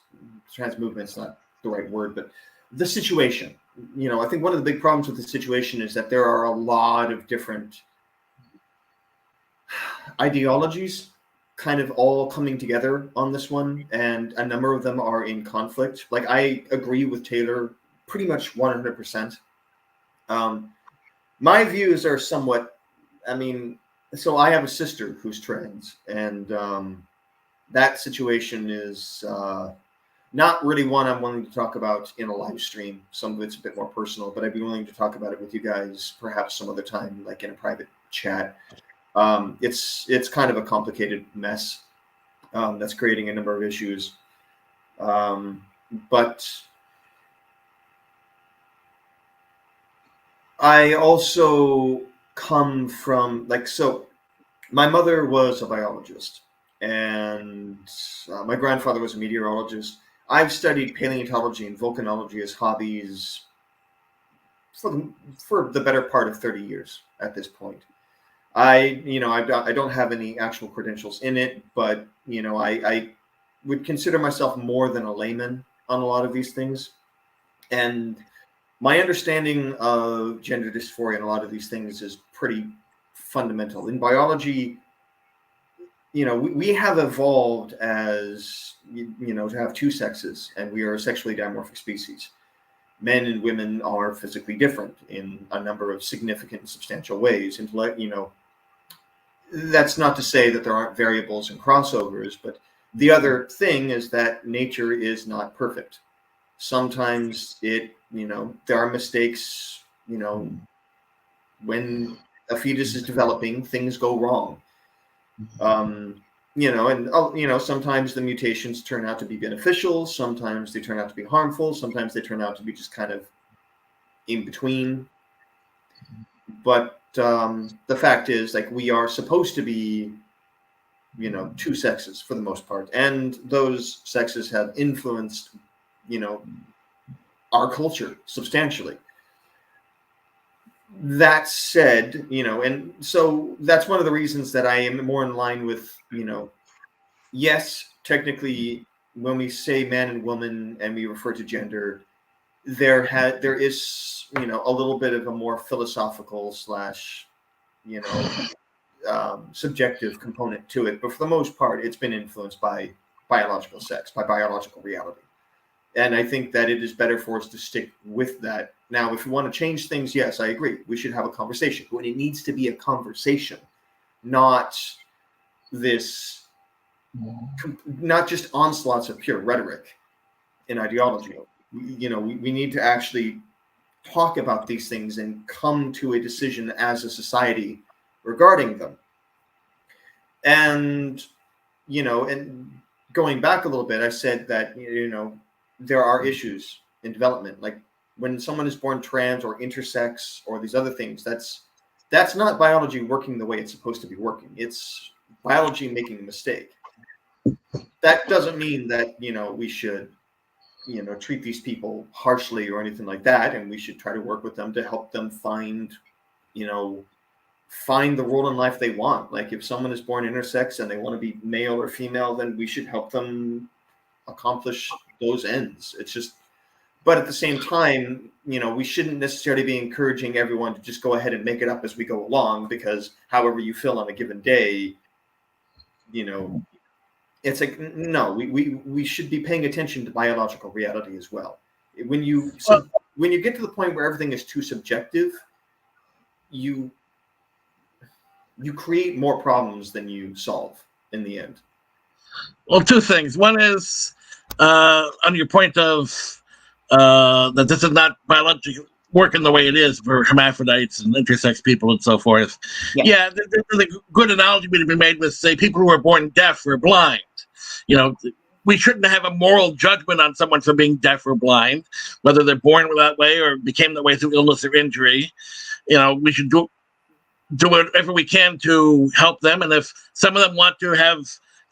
movement's not the right word, but the situation. I think one of the big problems with the situation is that there are a lot of different ideologies kind of all coming together on this one, and a number of them are in conflict. Like, I agree with Taylor pretty much 100%. My views are somewhat, so I have a sister who's trans, and that situation is not really one I'm willing to talk about in a live stream. Some of it's a bit more personal, but I'd be willing to talk about it with you guys perhaps some other time, like in a private chat. It's kind of a complicated mess that's creating a number of issues. But I also come from, so my mother was a biologist, and my grandfather was a meteorologist. I've studied paleontology and volcanology as hobbies for the better part of 30 years at this point. I don't have any actual credentials in it, but I would consider myself more than a layman on a lot of these things. And my understanding of gender dysphoria and a lot of these things is pretty fundamental. In biology, we have evolved as, to have two sexes, and we are a sexually dimorphic species. Men and women are physically different in a number of significant and substantial ways. That's not to say that there aren't variables and crossovers, but the other thing is that nature is not perfect. Sometimes there are mistakes, when a fetus is developing, things go wrong. Sometimes the mutations turn out to be beneficial, sometimes they turn out to be harmful, sometimes they turn out to be just kind of in between. But the fact is, we are supposed to be, two sexes for the most part, and those sexes have influenced, our culture substantially. That said, and so that's one of the reasons that I am more in line with, yes, technically, when we say man and woman and we refer to gender, there is a little bit of a more philosophical / subjective component to it, but for the most part, it's been influenced by biological sex, by biological reality. And I think that it is better for us to stick with that. Now, if we want to change things, yes, I agree. We should have a conversation. But it needs to be a conversation, not this, not just onslaughts of pure rhetoric and ideology. We need to actually talk about these things and come to a decision as a society regarding them. And, and going back a little bit, I said that, there are issues in development. Like when someone is born trans or intersex or these other things, that's not biology working the way it's supposed to be working. It's biology making a mistake. That doesn't mean that, we should, treat these people harshly or anything like that. And we should try to work with them to help them find, find the role in life they want. Like if someone is born intersex and they want to be male or female, then we should help them accomplish those ends. It's just, but at the same time, we shouldn't necessarily be encouraging everyone to just go ahead and make it up as we go along, because however you feel on a given day, it's like, no, we should be paying attention to biological reality as well. When you get to the point where everything is too subjective, you create more problems than you solve in the end. Well, two things. One is on your point of that this is not biologically working the way it is for hermaphrodites and intersex people and so forth. Yeah, there's a good analogy to be made with, say, people who are born deaf or blind. We shouldn't have a moral judgment on someone for being deaf or blind, whether they're born that way or became that way through illness or injury. We should do whatever we can to help them. And if some of them want to have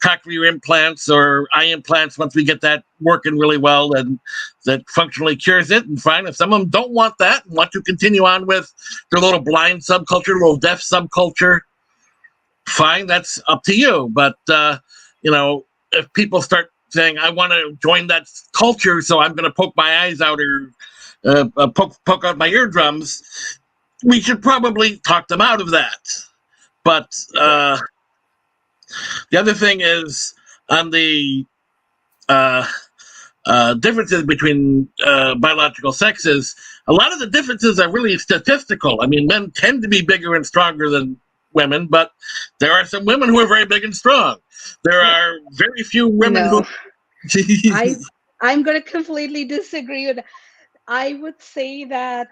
cochlear implants or eye implants, once we get that working really well, and that functionally cures it, and fine. If some of them don't want that and want to continue on with their little blind subculture, little deaf subculture, fine, that's up to you. But, if people start saying, I want to join that culture, so I'm going to poke my eyes out or poke out my eardrums, we should probably talk them out of that. But the other thing is on the differences between biological sexes, a lot of the differences are really statistical. I mean, men tend to be bigger and stronger than women, but there are some women who are very big and strong. There are very few women who... I'm going to completely disagree with that. I would say that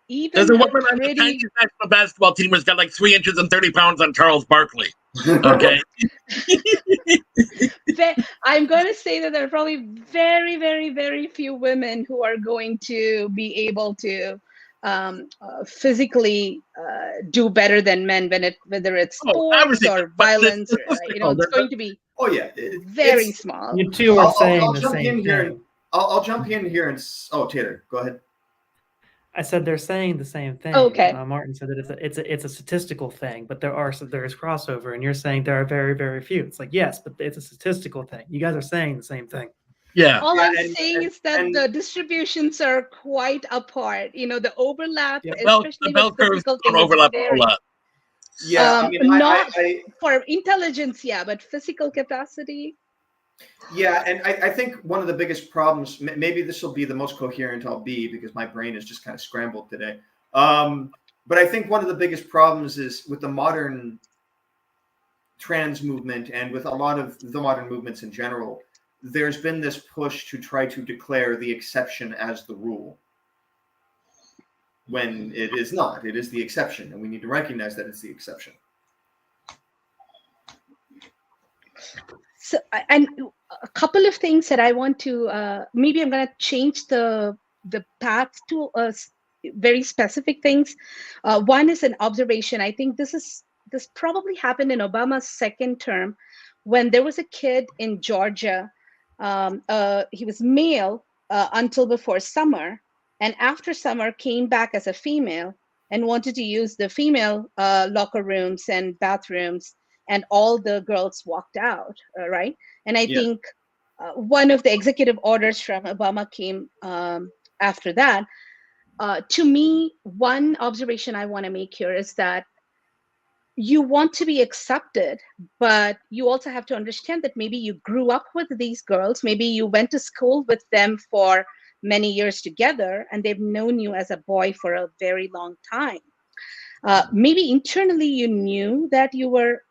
even there's a woman on the Chinese national basketball team who's got like 3 inches and 30 pounds on Charles Barkley. Okay. I'm going to say that there are probably very, very, very few women who are going to be able to physically do better than men, whether it's sports or violence. It's going to be very small. You two are saying the same thing. I'll jump in here and Taylor, go ahead. I said they're saying the same thing. Okay. Martin said that it's a statistical thing, but there is crossover, and you're saying there are very, very few. It's like, yes, but it's a statistical thing. You guys are saying the same thing. Yeah. All I'm saying is that the distributions are quite apart. The overlap, especially the with physical don't overlap a lot. Yeah, not for intelligence, but physical capacity. Yeah, and I think one of the biggest problems, maybe this will be the most coherent I'll be because my brain is just kind of scrambled today. But I think one of the biggest problems is with the modern trans movement and with a lot of the modern movements in general, there's been this push to try to declare the exception as the rule, when it is not. It is the exception, and we need to recognize that it's the exception. So, and a couple of things that I want to, maybe I'm going to change the path to very specific things. One is an observation. I think this probably happened in Obama's second term, when there was a kid in Georgia. He was male until before summer, and after summer came back as a female and wanted to use the female locker rooms and bathrooms, and all the girls walked out, right? And I think one of the executive orders from Obama came after that. To me, one observation I want to make here is that you want to be accepted, but you also have to understand that maybe you grew up with these girls, maybe you went to school with them for many years together, and they've known you as a boy for a very long time. Maybe internally you knew that you were,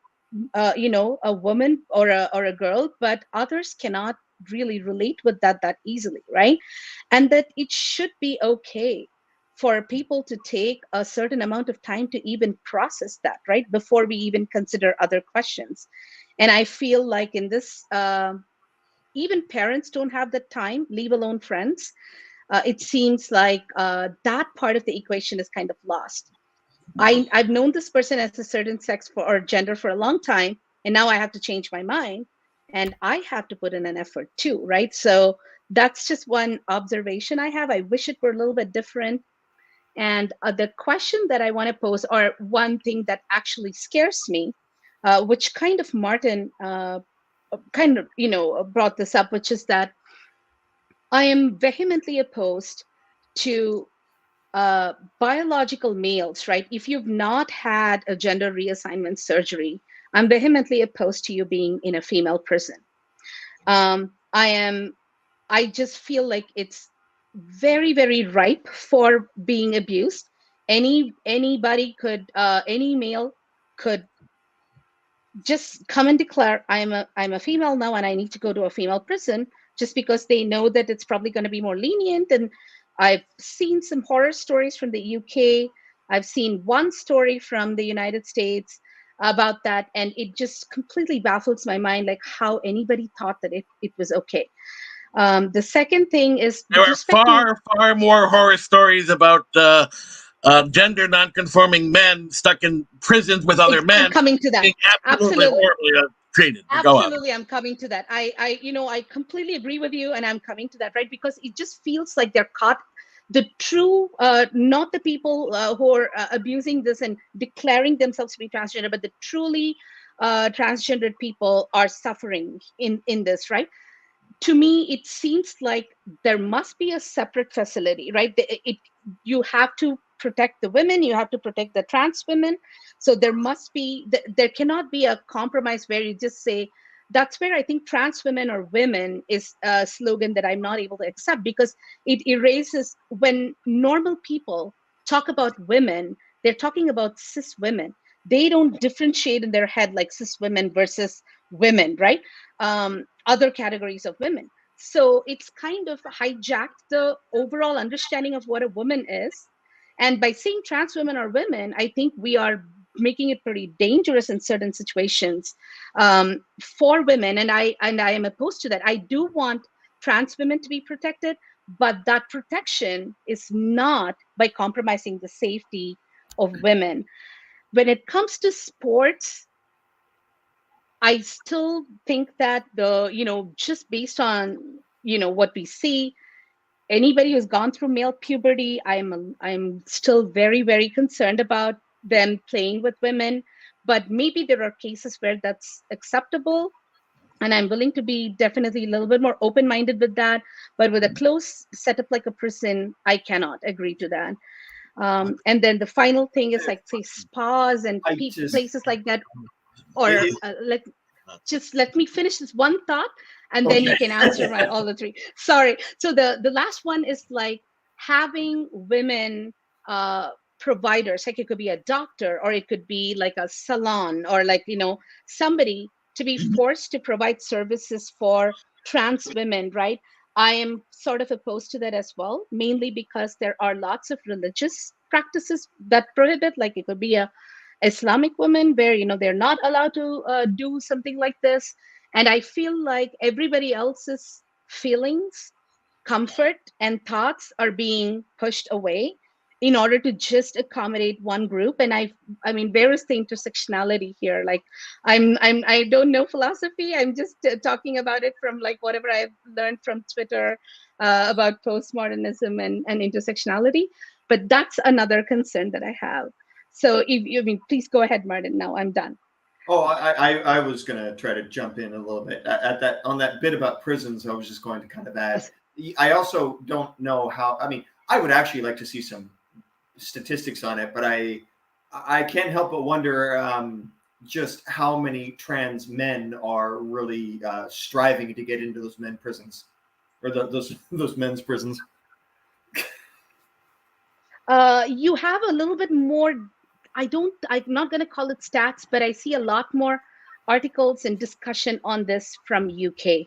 a woman or a girl, but others cannot really relate with that easily, right? And that it should be okay for people to take a certain amount of time to even process that, right? Before we even consider other questions. And I feel like in this, even parents don't have the time, leave alone friends. It seems like that part of the equation is kind of lost. I've known this person as a certain sex or gender for a long time, and now I have to change my mind, and I have to put in an effort too, right? So that's just one observation I have. I wish it were a little bit different. And the question that I want to pose, or one thing that actually scares me, which kind of Martin kind of, brought this up, which is that I am vehemently opposed to biological males, right? If you've not had a gender reassignment surgery, I'm vehemently opposed to you being in a female prison. I just feel like it's very, very ripe for being abused. Anybody could, any male could just come and declare, I'm a female now and I need to go to a female prison, just because they know that it's probably going to be more lenient. And I've seen some horror stories from the UK. I've seen one story from the United States about that, and it just completely baffles my mind, like how anybody thought that it was okay. The second thing is There are far more horror stories about gender non-conforming men stuck in prisons with other men. I'm coming to that. Being absolutely horribly treated. Absolutely, I'm coming to that. I completely agree with you, and I'm coming to that, right? Because it just feels like they're caught. The true, not the people who are abusing this and declaring themselves to be transgender, but the truly transgendered people are suffering in this, right? To me, it seems like there must be a separate facility, right? You have to protect the women, you have to protect the trans women. So there cannot be a compromise where you just say, that's where I think trans women or women is a slogan that I'm not able to accept, because it erases, when normal people talk about women, they're talking about cis women. They don't differentiate in their head like cis women versus women, right? Other categories of women. So it's kind of hijacked the overall understanding of what a woman is. And by saying trans women are women, I think we are making it pretty dangerous in certain situations for women. And I am opposed to that. I do want trans women to be protected, but that protection is not by compromising the safety of women. When it comes to sports, I still think that just based on, what we see, anybody who's gone through male puberty, I'm still very, very concerned about them playing with women. But maybe there are cases where that's acceptable, and I'm willing to be definitely a little bit more open-minded with that. But with a close setup like a prison, I cannot agree to that. And then the final thing is, like, say, spas and places like that. Or let me finish this one thought, and then you can answer all the three. Sorry. So the last one is like having women providers. Like, it could be a doctor, or it could be like a salon, or like, somebody to be forced to provide services for trans women, right? I am sort of opposed to that as well, mainly because there are lots of religious practices that prohibit. Like, it could be a Islamic women where they're not allowed to do something like this. And I feel like everybody else's feelings, comfort, and thoughts are being pushed away in order to just accommodate one group. And I mean, where is the intersectionality here? Like, I don't know philosophy. I'm just talking about it from like whatever I've learned from Twitter about postmodernism and intersectionality. But that's another concern that I have. So please go ahead, Martin. Now I'm done. Oh, I was going to try to jump in a little bit on that bit about prisons. I was just going to kind of add. I also don't know how. I mean, I would actually like to see some statistics on it, but I can't help but wonder just how many trans men are really striving to get into those men prisons, or those men's prisons. You have a little bit more. I'm not going to call it stats, but I see a lot more articles and discussion on this from UK,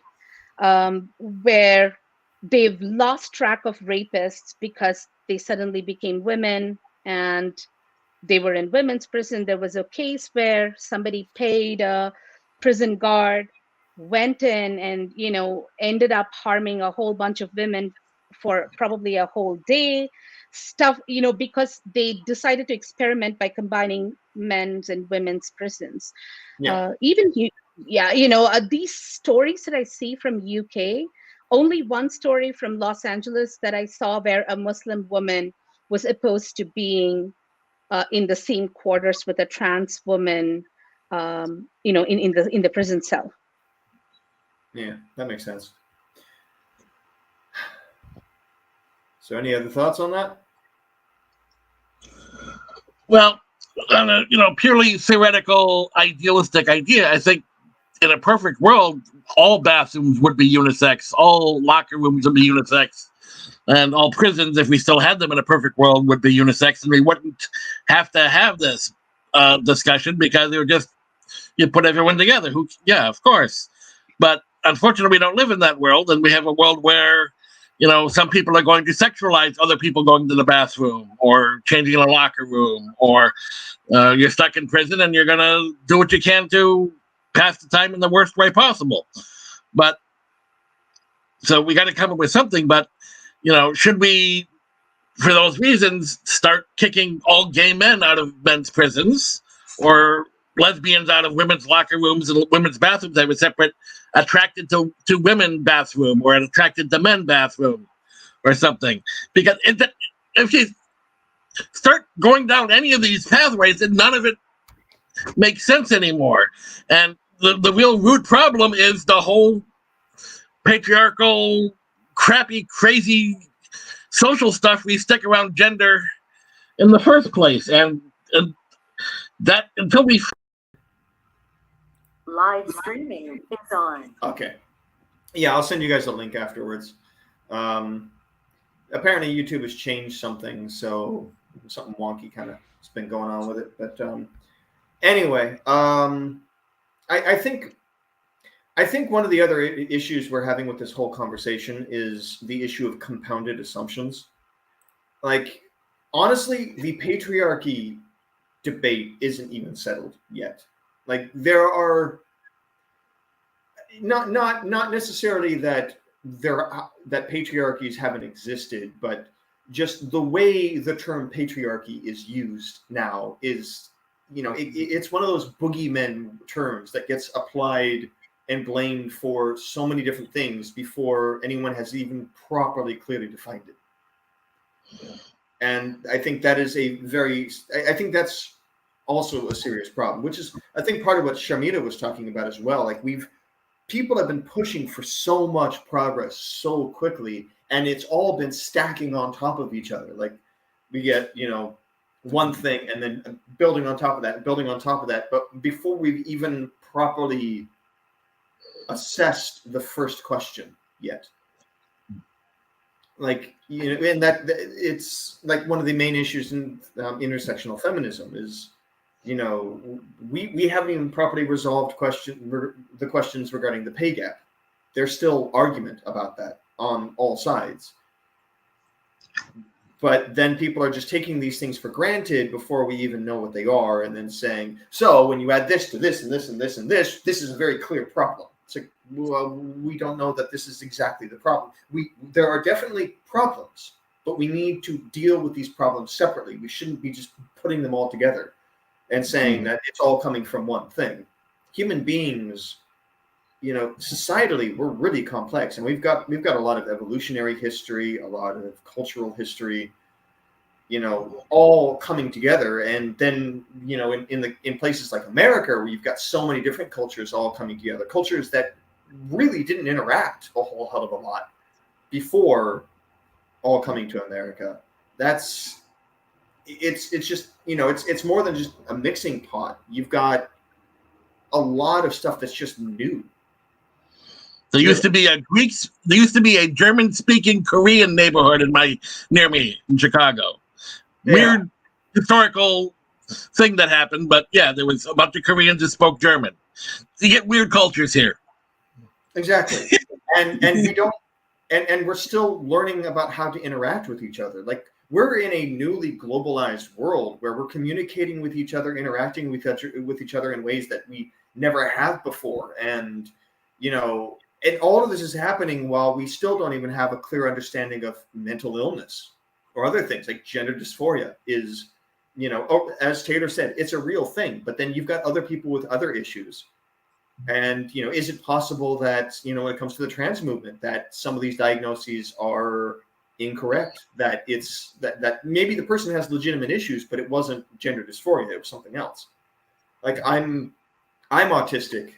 where they've lost track of rapists because they suddenly became women and they were in women's prison. There was a case where somebody paid a prison guard, went in and, ended up harming a whole bunch of women for probably a whole day. Stuff, because they decided to experiment by combining men's and women's prisons. Yeah. These stories that I see from UK, only one story from Los Angeles that I saw where a Muslim woman was opposed to being in the same quarters with a trans woman, in the prison cell. Yeah, that makes sense. So, any other thoughts on that? Well, on a purely theoretical, idealistic idea, I think in a perfect world, all bathrooms would be unisex, all locker rooms would be unisex, and all prisons, if we still had them in a perfect world, would be unisex, and we wouldn't have to have this discussion because they were just you put everyone together. Yeah, of course, but unfortunately, we don't live in that world, and we have a world where some people are going to sexualize other people going to the bathroom or changing in a locker room, or you're stuck in prison and you're going to do what you can to pass the time in the worst way possible. But so we got to come up with something. But, should we, for those reasons, start kicking all gay men out of men's prisons, or lesbians out of women's locker rooms and women's bathrooms have a separate attracted to women bathroom or an attracted to men bathroom or something? Because if you start going down any of these pathways, then none of it makes sense anymore. And the real root problem is the whole patriarchal, crappy, crazy social stuff we stick around gender in the first place. And that until we Live streaming is on. Okay. Yeah, I'll send you guys a link afterwards. Apparently YouTube has changed something, so something wonky kind of has been going on with it. But anyway, I think one of the other issues we're having with this whole conversation is the issue of compounded assumptions. Like, honestly, the patriarchy debate isn't even settled yet. Like, there are not necessarily that that patriarchies haven't existed, but just the way the term patriarchy is used now is, it's one of those boogeymen terms that gets applied and blamed for so many different things before anyone has even properly clearly defined it. And I think that is I think that's also a serious problem, which is, I think, part of what Sharmita was talking about as well. Like, people have been pushing for so much progress so quickly, and it's all been stacking on top of each other. Like, we get, one thing and then building on top of that, building on top of that. But before we've even properly assessed the first question yet. Like, and that it's like one of the main issues in intersectional feminism is, we haven't even properly resolved the questions regarding the pay gap. There's still argument about that on all sides. But then people are just taking these things for granted before we even know what they are, and then saying, so when you add this to this and this and this and this is a very clear problem. It's like, well, we don't know that this is exactly the problem. There are definitely problems, but we need to deal with these problems separately. We shouldn't be just putting them all together and saying that it's all coming from one thing. Human beings, societally, we're really complex, and we've got a lot of evolutionary history, a lot of cultural history, all coming together. And then, in places like America, where you've got so many different cultures all coming together, cultures that really didn't interact a whole hell of a lot before all coming to America. It's just, it's more than just a mixing pot. You've got a lot of stuff that's just new. There used to be a German-speaking Korean neighborhood near me in Chicago. Yeah. Weird historical thing that happened, but yeah, there was a bunch of Koreans that spoke German. You get weird cultures here. Exactly. And we don't, and we're still learning about how to interact with each other. Like, we're in a newly globalized world where we're communicating with each other, interacting with each other in ways that we never have before. And, and all of this is happening while we still don't even have a clear understanding of mental illness or other things. Like, gender dysphoria is, as Taylor said, it's a real thing. But then you've got other people with other issues. And, is it possible that, when it comes to the trans movement, that some of these diagnoses are incorrect. That it's that maybe the person has legitimate issues, but it wasn't gender dysphoria; it was something else. Like I'm autistic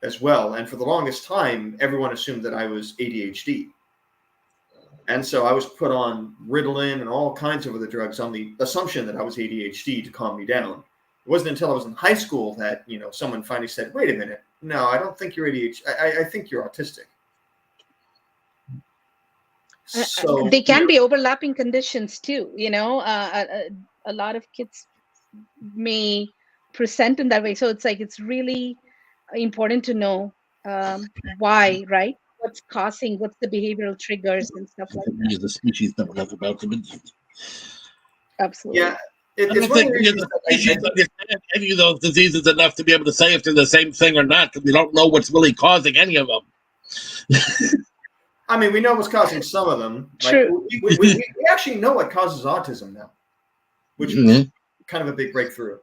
as well, and for the longest time, everyone assumed that I was ADHD, and so I was put on Ritalin and all kinds of other drugs on the assumption that I was ADHD to calm me down. It wasn't until I was in high school that someone finally said, "Wait a minute, no, I don't think you're ADHD. I think you're autistic." So they can be overlapping conditions too. A lot of kids may present in that way, so it's really important to know why, right? What's the behavioral triggers and stuff like that. Use the species that we're about to. Absolutely. Yeah, I don't think we as a species understand any of those diseases enough to be able to say if they're the same thing or not, because we don't know what's really causing any of them. I mean, we know what's causing some of them. True. Like, we actually know what causes autism now, which is kind of a big breakthrough.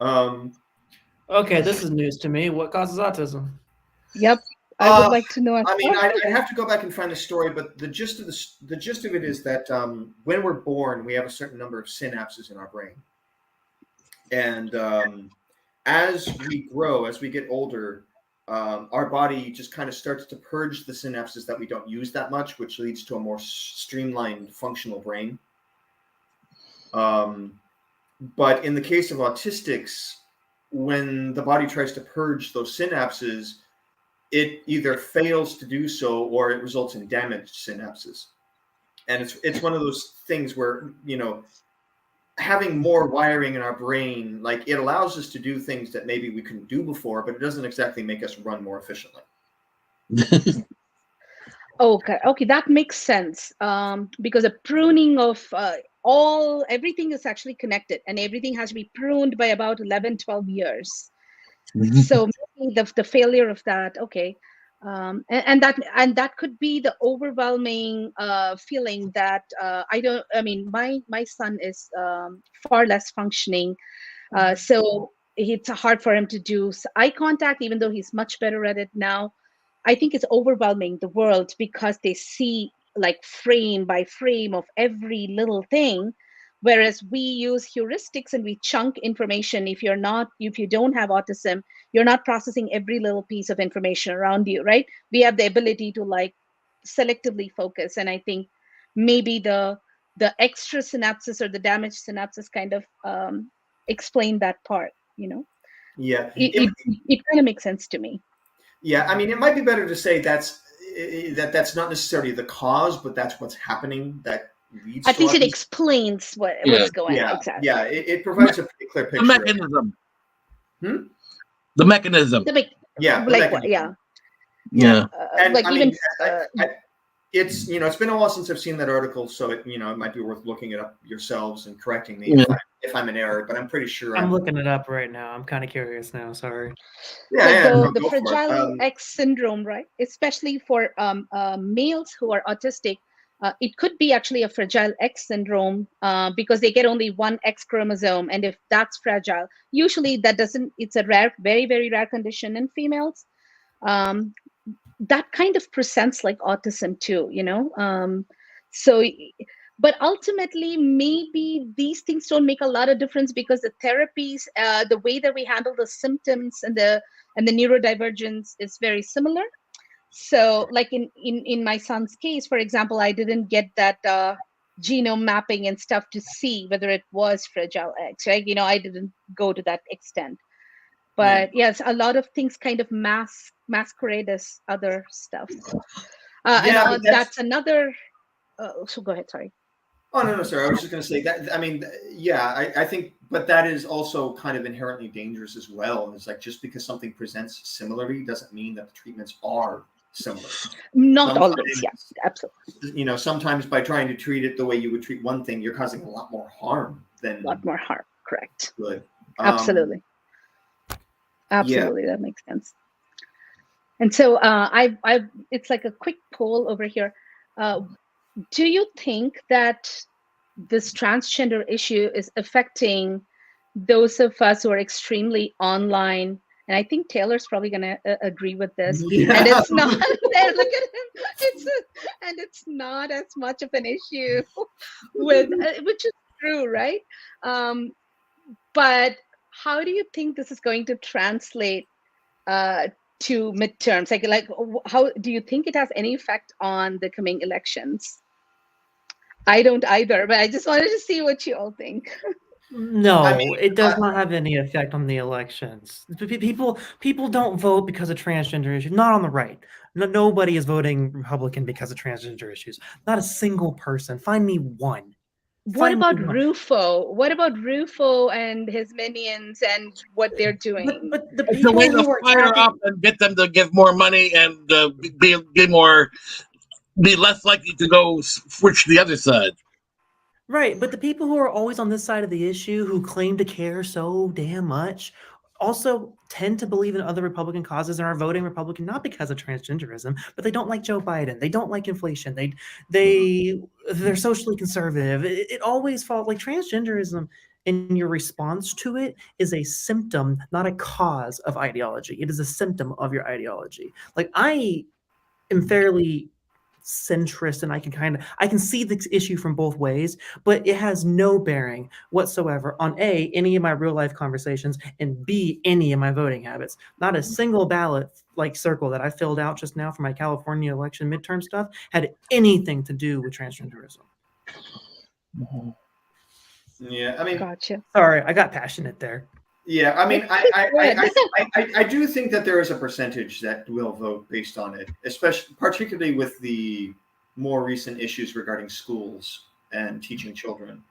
Okay, this is news to me. What causes autism? Yep, I would like to know. I mean, I have to go back and find the story, but the gist of it is that when we're born, we have a certain number of synapses in our brain, and as we grow, as we get older, our body just kind of starts to purge the synapses that we don't use that much, which leads to a more streamlined, functional brain. But in the case of autistics, when the body tries to purge those synapses, it either fails to do so or it results in damaged synapses. And it's one of those things where, having more wiring in our brain, like it allows us to do things that maybe we couldn't do before, but it doesn't exactly make us run more efficiently. Okay, that makes sense. Because a pruning of everything is actually connected, and everything has to be pruned by about 11, 12 years. So maybe the failure of that, okay. And that could be the overwhelming feeling that my son is far less functioning, so it's hard for him to do eye contact, even though he's much better at it now. I think it's overwhelming the world because they see like frame by frame of every little thing, whereas we use heuristics and we chunk information. If you don't have autism, you're not processing every little piece of information around you, right? We have the ability to like selectively focus, and I think maybe the extra synapses or the damaged synapses kind of explain that part. Yeah, it kind of makes sense to me. Yeah, I mean, it might be better to say that's not necessarily the cause, but that's what's happening that leads. At least it explains what's going on. Exactly. Yeah, it provides a pretty clear picture. The mechanism. The mechanism. Yeah. And like I even. mean, it's it's been a while since I've seen that article, so it might be worth looking it up yourselves and correcting me if I'm in error. But I'm pretty sure I'm looking it up right now. I'm kind of curious now. Sorry. The Fragile X syndrome, right? Especially for males who are autistic, it could be actually a Fragile X syndrome because they get only one X chromosome, and if that's fragile, usually that doesn't. It's a rare, very very rare condition in females. That kind of presents like autism too, but ultimately maybe these things don't make a lot of difference because the therapies, the way that we handle the symptoms and the neurodivergence is very similar. So like in my son's case, for example, I didn't get that genome mapping and stuff to see whether it was Fragile X, right? I didn't go to that extent. But yes, a lot of things kind of masquerade as other stuff. And that's another. So go ahead. Sorry. Oh no, sorry. I was just going to say that. I mean, yeah, I think, but that is also kind of inherently dangerous as well. It's like just because something presents similarly doesn't mean that the treatments are similar. Not always. Yeah, absolutely. Sometimes by trying to treat it the way you would treat one thing, you're causing a lot more harm than. A lot more harm. Correct. Good. Absolutely. Absolutely, that makes sense. And so it's like a quick poll over here. Do you think that this transgender issue is affecting those of us who are extremely online? And I think Taylor's probably going to agree with this. Yeah. And it's not there. Look at him. And it's not as much of an issue with which is true, right? Um, but how do you think this is going to translate to midterms? How do you think it has any effect on the coming elections? I don't either, but I just wanted to see what you all think. No, I mean, it does not have any effect on the elections. People don't vote because of transgender issues. Not on the right. No, nobody is voting Republican because of transgender issues. Not a single person. Find me one. What Find me about one. Rufo? What about Rufo and his minions and what they're doing? But the It's a way people to who are fire up and get them to give more money and be less likely to go switch to the other side. right, but the people who are always on this side of the issue, who claim to care so damn much, also tend to believe in other Republican causes and are voting Republican not because of transgenderism, but they don't like Joe Biden. They don't like inflation. They're socially conservative. It always falls like transgenderism. And your response to it is a symptom, not a cause of ideology. It is a symptom of your ideology. Like I am fairly centrist and I can see this issue from both ways, but it has no bearing whatsoever on A, any of my real life conversations, and B, any of my voting habits. Not a single ballot like circle that I filled out just now for my California election midterm stuff had anything to do with transgenderism. yeah, I mean, Gotcha. Sorry, I got passionate there. yeah, I mean, Good. I do think that there is a percentage that will vote based on it, especially particularly with the more recent issues regarding schools and teaching children.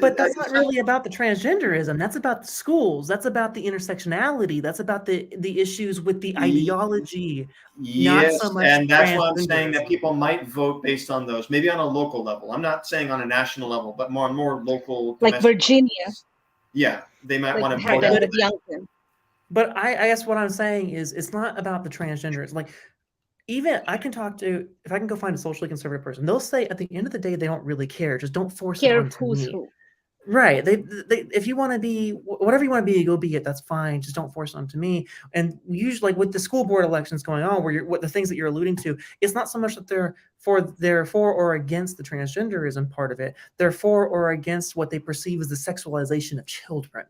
But that's not really about the transgenderism. That's about the schools. That's about the intersectionality. That's about the issues with the ideology. Not so Yes, much and that's why I'm saying transgenderism. that people might vote based on those, maybe on a local level. I'm not saying on a national level, but more local. Like domestic Virginia, levels. Yeah, they might like want it to vote. happened with Youngkin. But I guess what I'm saying is it's not about the transgenders. Like even I can talk to if I can go find a socially conservative person, they'll say at the end of the day they don't really care. Just don't force it Care onto who's me. who. Right. They if you want to be whatever you want to be, go be it. That's fine. Just don't force it onto me. And usually, like with the school board elections going on, where what the things that you're alluding to, it's not so much that they're for or against the transgenderism part of it. They're for or against what they perceive as the sexualization of children.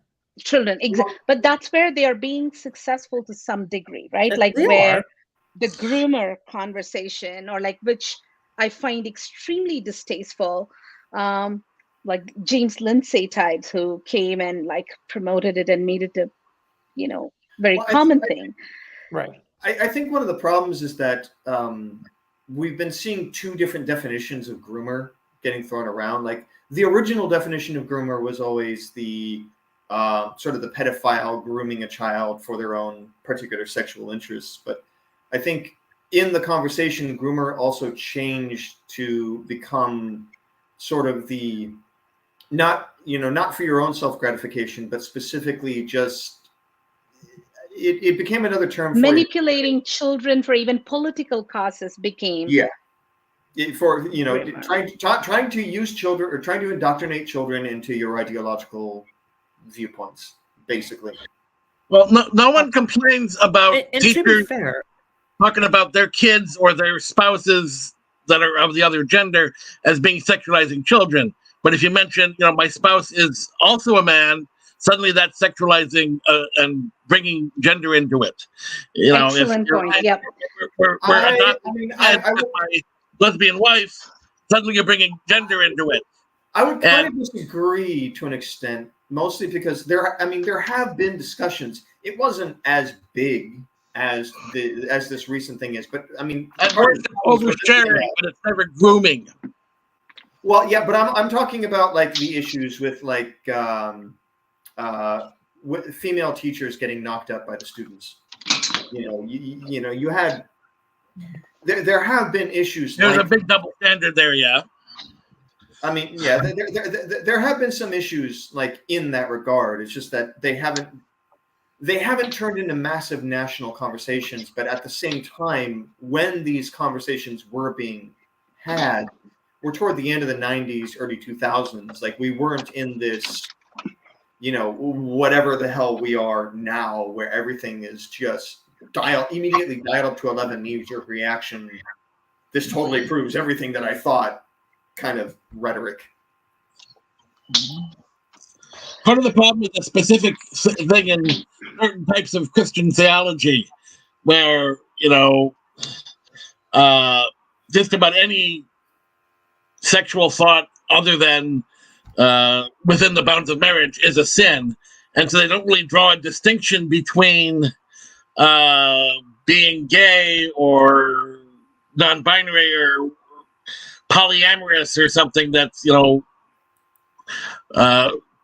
But that's where they are being successful to some degree, right? Like They where are. the groomer conversation, or like which I find extremely distasteful, like James Lindsay types who came and like promoted it and made it a very Well, common thing. Right. I think one of the problems is that we've been seeing two different definitions of groomer getting thrown around. Like the original definition of groomer was always the sort of the pedophile grooming a child for their own particular sexual interests. But I think in the conversation, groomer also changed to become sort of the not for your own self gratification, but specifically just it became another term for Manipulating children for even political causes became trying to use children or trying to indoctrinate children into your ideological viewpoints, basically. Well, no one complains about And to be teachers fair, talking about their kids or their spouses that are of the other gender as being sexualizing children. But if you mention, my spouse is also a man, suddenly that's sexualizing and bringing gender into it. excellent point. Yep. We're adopting my lesbian wife, suddenly you're bringing gender into it. I would kind of disagree to an extent, mostly because there have been discussions. It wasn't as big as this recent thing is, but I mean, at first it's oversharing, but it's never grooming. Well, yeah, but I'm talking about like the issues with like with female teachers getting knocked up by the students. You had there have been issues. There's a big double standard there, yeah. I mean, yeah, there have been some issues like in that regard. It's just that they haven't turned into massive national conversations. But at the same time, when these conversations were being had, we're toward the end of the 90s, early 2000s. Like we weren't in this, whatever the hell we are now, where everything is just immediately dialed up to 11 knee-jerk reaction this totally proves everything that I thought kind of rhetoric. Part of the problem is a specific thing in certain types of Christian theology, where just about any sexual thought other than within the bounds of marriage is a sin, and so they don't really draw a distinction between being gay or non-binary or polyamorous or something that's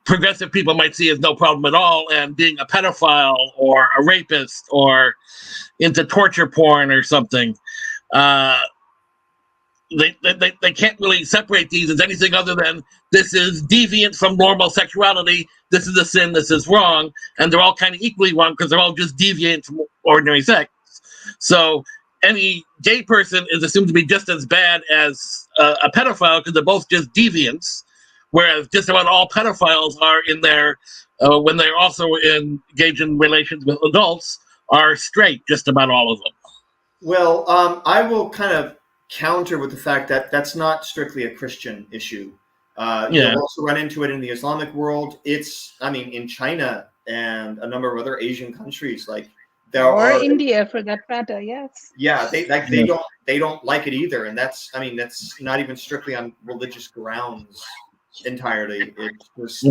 progressive people might see as no problem at all, and being a pedophile or a rapist or into torture porn or something. They can't really separate these as anything other than this is deviant from normal sexuality, this is a sin, this is wrong, and they're all kind of equally wrong because they're all just deviant from ordinary sex. So any gay person is assumed to be just as bad as a pedophile because they're both just deviants, whereas just about all pedophiles are in their, when they're also engaged in relations with adults, are straight, just about all of them. Well, I will kind of counter with the fact that that's not strictly a Christian issue. You'll also run into it in the Islamic world. In China and a number of other Asian countries, like or India for that matter. Yes. Yeah, they don't like it either, and that's not even strictly on religious grounds entirely. It's just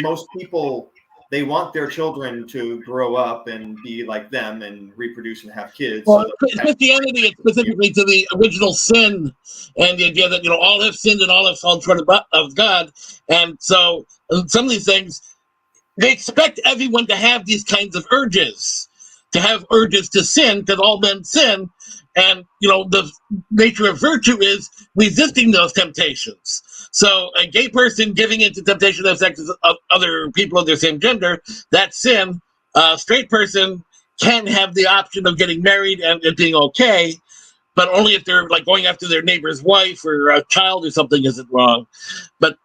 most people, they want their children to grow up and be like them and reproduce and have kids. Well, Christianity is specifically to the original sin and the idea that all have sinned and all have fallen short of God, and so some of these things, they expect everyone to have these kinds of urges, to sin, because all men sin, and the nature of virtue is resisting those temptations. So a gay person giving into temptation of sex with other people of their same gender, that's sin. A straight person can have the option of getting married and it being okay, but only if they're like going after their neighbor's wife or a child or something isn't wrong. But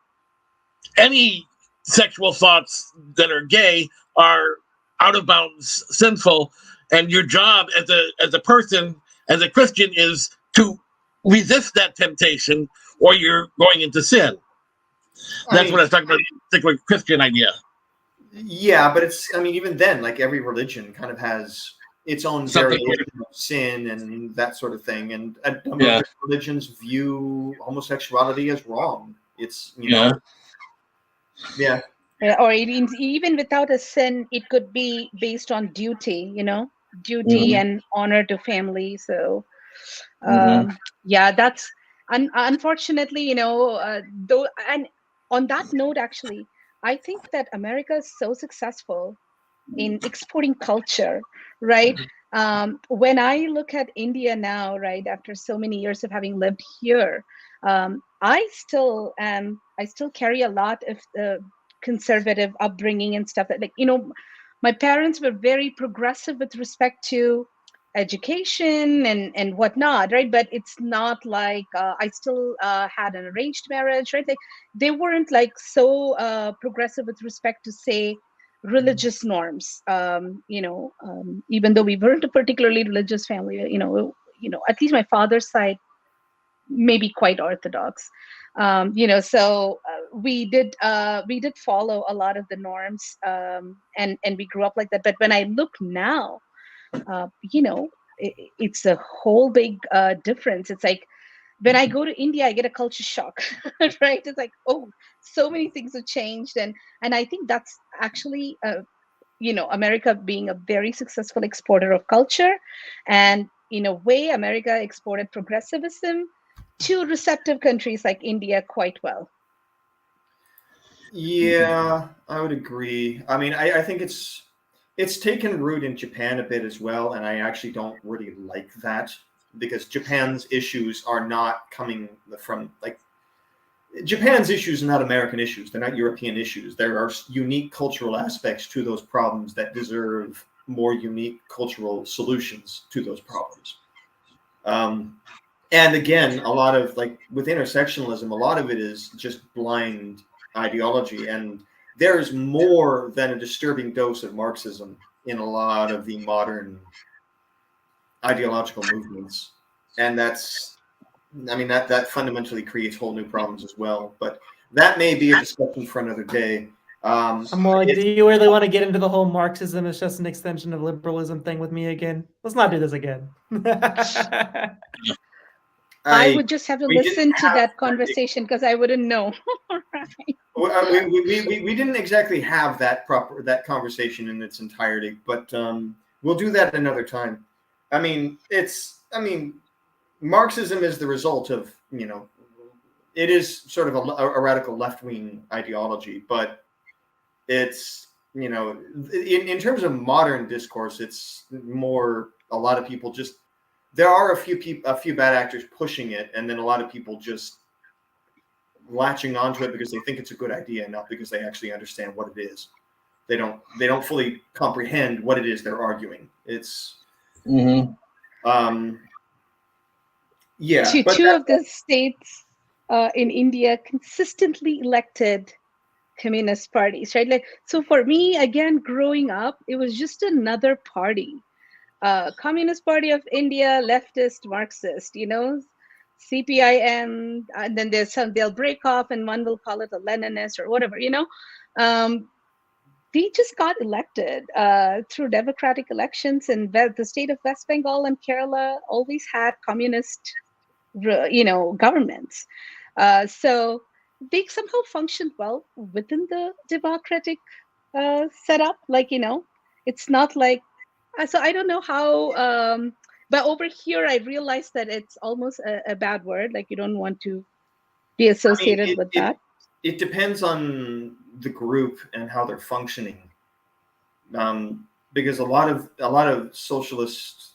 any sexual thoughts that are gay are out of bounds sinful, and your job as a person, as a Christian, is to resist that temptation, or you're going into sin. That's what I was talking about, the particular Christian idea. Yeah, but it's, even then, like every religion kind of has its own variation of sin and that sort of thing. And a number of religions view homosexuality as wrong. It's, or even without a sin, it could be based on duty, duty and honor to family. So, that's unfortunately, though. And on that note, actually, I think that America is so successful in exporting culture, right? When I look at India now, right, after so many years of having lived here, I still carry a lot of conservative upbringing and stuff that, my parents were very progressive with respect to education and whatnot, right? But it's not like I still had an arranged marriage, right? They weren't like so progressive with respect to, say, religious norms. Even though we weren't a particularly religious family, at least my father's side may be quite orthodox. So we did follow a lot of the norms, and we grew up like that. But when I look now, it's a whole big difference. It's like when I go to India, I get a culture shock, right? It's like, oh, so many things have changed, and I think that's actually America being a very successful exporter of culture, and in a way, America exported progressivism to receptive countries like India quite well. Yeah, I would agree. I think it's taken root in Japan a bit as well, and I actually don't really like that, because Japan's issues are not coming from, like, Japan's issues are not American issues. They're not European issues. There are unique cultural aspects to those problems that deserve more unique cultural solutions to those problems. And again, a lot of, like, with intersectionalism, a lot of it is just blind ideology, and there's more than a disturbing dose of Marxism in a lot of the modern ideological movements. and that's, I mean, that fundamentally creates whole new problems as well. But that may be a discussion for another day. I'm more like, do you really want to get into the whole Marxism is just an extension of liberalism thing with me again? Let's not do this again. I would just have to listen to that conversation because I wouldn't know. Right. We didn't exactly have that conversation in its entirety, but we'll do that another time. I mean, Marxism is the result of, it is sort of a radical left-wing ideology, but it's, in terms of modern discourse, it's more, a lot of people just, there are a few bad actors pushing it, and then a lot of people just latching onto it because they think it's a good idea, not because they actually understand what it is. They don't fully comprehend what it is they're arguing. It's yeah. Two of the states in India consistently elected communist parties, right? Like, so for me, again, growing up, it was just another party. Communist Party of India, leftist, Marxist, CPIM, and then they'll break off and one will call it a Leninist or whatever, they just got elected through democratic elections, and the state of West Bengal and Kerala always had communist, governments. So they somehow functioned well within the democratic setup. Like, it's not like, so I don't know how, but over here, I realized that it's almost a bad word. Like, you don't want to be associated with that. It depends on the group and how they're functioning, because a lot of socialist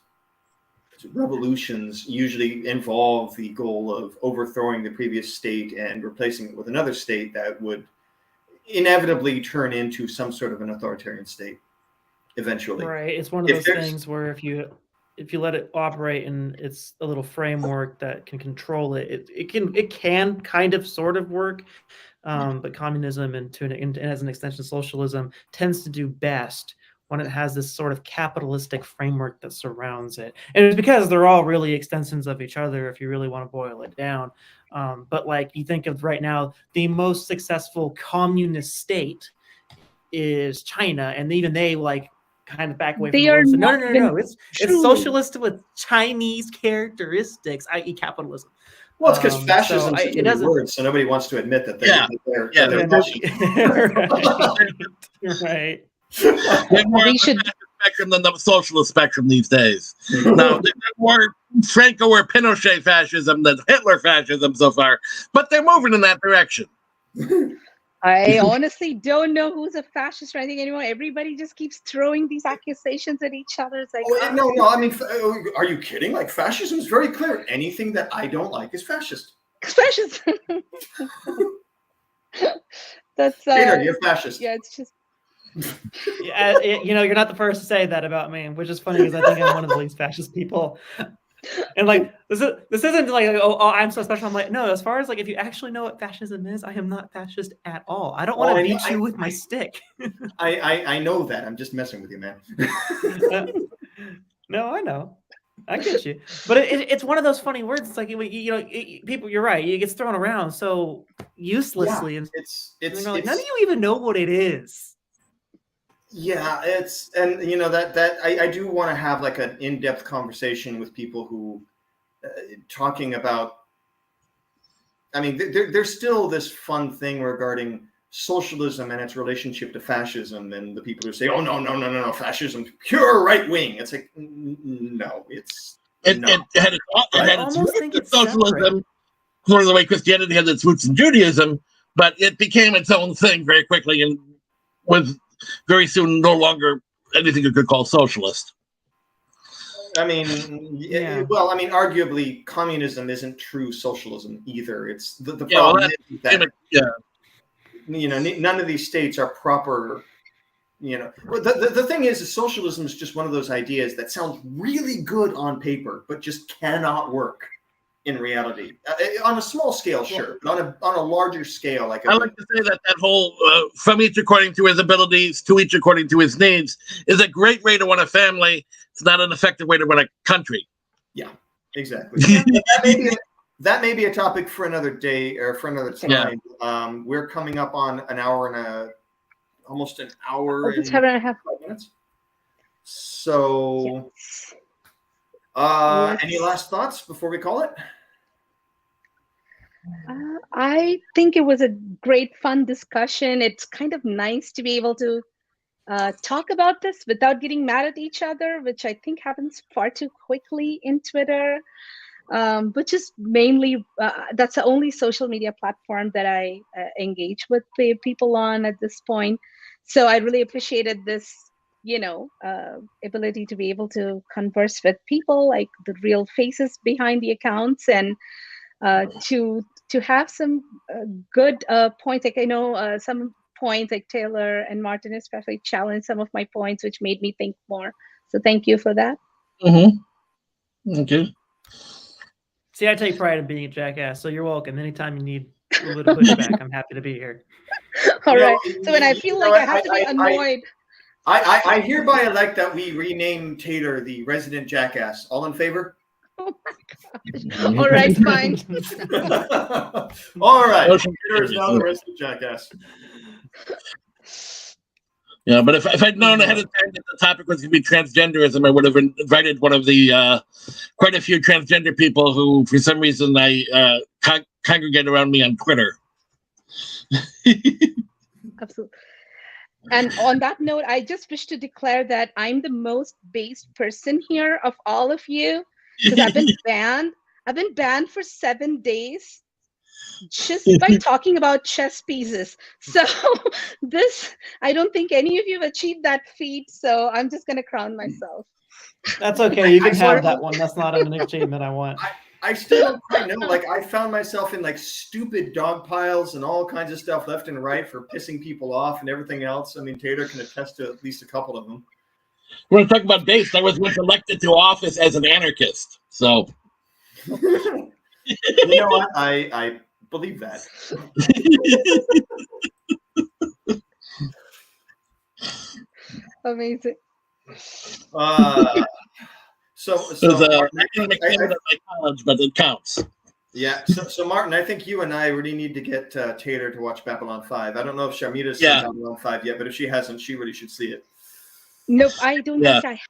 revolutions usually involve the goal of overthrowing the previous state and replacing it with another state that would inevitably turn into some sort of an authoritarian state eventually. Right. It's one of those things where if you let it operate in its a little framework that can control it, it can kind of sort of work. But communism and as an extension socialism tends to do best when it has this sort of capitalistic framework that surrounds it. And it's because they're all really extensions of each other if you really want to boil it down. But like you think of right now, the most successful communist state is China, and even they kind of back away from the word. So no. It's socialist with Chinese characteristics, i.e. capitalism. Well, it's because fascism is a new word, so nobody wants to admit that they're right. They're more on the spectrum than the socialist spectrum these days. Now, they're more Franco or Pinochet fascism than Hitler fascism so far, but they're moving in that direction. I honestly don't know who's a fascist or anything anymore. Everybody just keeps throwing these accusations at each other. It's like, no. I mean, are you kidding? Like, fascism is very clear. Anything that I don't like is fascist. It's fascist. That's Peter, you're fascist. Yeah, it's just. Yeah, you're not the first to say that about me, which is funny because I think I'm one of the least fascist people. And like this isn't like oh I'm so special. I'm like, no, as far as like if you actually know what fascism is, I am not fascist at all. I don't want to beat you with my stick. I know that. I'm just messing with you, man. No, I know. I get you. But it's one of those funny words. It's like people. You're right. It gets thrown around so uselessly, and it's none of you even know what it is. Yeah, that I do want to have like an in-depth conversation with people who talking about. I mean, there's still this fun thing regarding socialism and its relationship to fascism, and the people who say, "Oh no, fascism, pure right wing." It's like, no, it's it had its roots in socialism, sort of the way Christianity had its roots in Judaism, but it became its own thing very quickly, and was very soon no longer anything you could call socialist. I mean, well, I mean, arguably, communism isn't true socialism either. It's the problem is that none of these states are proper. The thing is socialism is just one of those ideas that sounds really good on paper, but just cannot work in reality. On a small scale, sure, but on a larger scale, like I like to say that whole from each according to his abilities, to each according to his needs is a great way to run a family. It's not an effective way to run a country. Yeah, Exactly. That may be a topic for another day or for another time. Yeah. We're coming up on an hour and almost an hour Almost and hour and a half. 5 minutes. So, Yes. any last thoughts before we call it? I think it was a great, fun discussion. It's kind of nice to be able to talk about this without getting mad at each other, which I think happens far too quickly in Twitter, which is mainly, that's the only social media platform that I engage with the people on at this point. So I really appreciated this, ability to be able to converse with people, like the real faces behind the accounts, and to have some good points. Like I know some points, like Taylor and Martin especially, challenged some of my points, which made me think more. So thank you for that. Mm-hmm. Okay. See, I take pride in being a jackass, so you're welcome. Anytime you need a little bit of pushback, I'm happy to be here. All right. So when I feel like I have to be annoyed. I hereby elect that we rename Taylor the resident jackass. All in favor? Oh my gosh. All right, fine. All right. Motion Taylor is now the resident jackass. Yeah, but if I'd known ahead of time that the topic was going to be transgenderism, I would have invited one of the quite a few transgender people who, for some reason, I congregate around me on Twitter. Absolutely. And on that note, I just wish to declare that I'm the most based person here of all of you, because I've been banned. I've been banned for 7 days just by talking about chess pieces. So this, I don't think any of you have achieved that feat. So I'm just going to crown myself. That's okay. You can have that one. That's not an achievement I want. I still don't quite know. Like, I found myself in like stupid dog piles and all kinds of stuff left and right for pissing people off and everything else. I mean, Taylor can attest to at least a couple of them. We're talking about based. I was once elected to office as an anarchist. So, you know what? I believe that. Amazing. So Martin, I didn't make it at my college, but it counts. Yeah. So Martin, I think you and I really need to get Taylor to watch Babylon 5. I don't know if Sharmita's seen Babylon 5 yet, but if she hasn't, she really should see it. Nope, I don't think I have.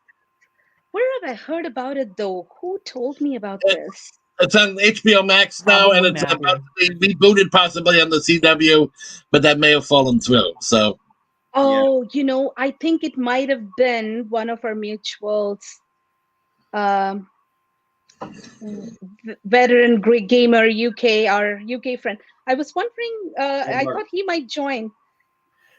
Where have I heard about it though? Who told me about this? It's on HBO Max now, and it's about to be rebooted possibly on the CW, but that may have fallen through. So. Oh, I think it might have been one of our mutuals. Veteran Greek gamer UK, our UK friend. I was wondering, I thought he might join.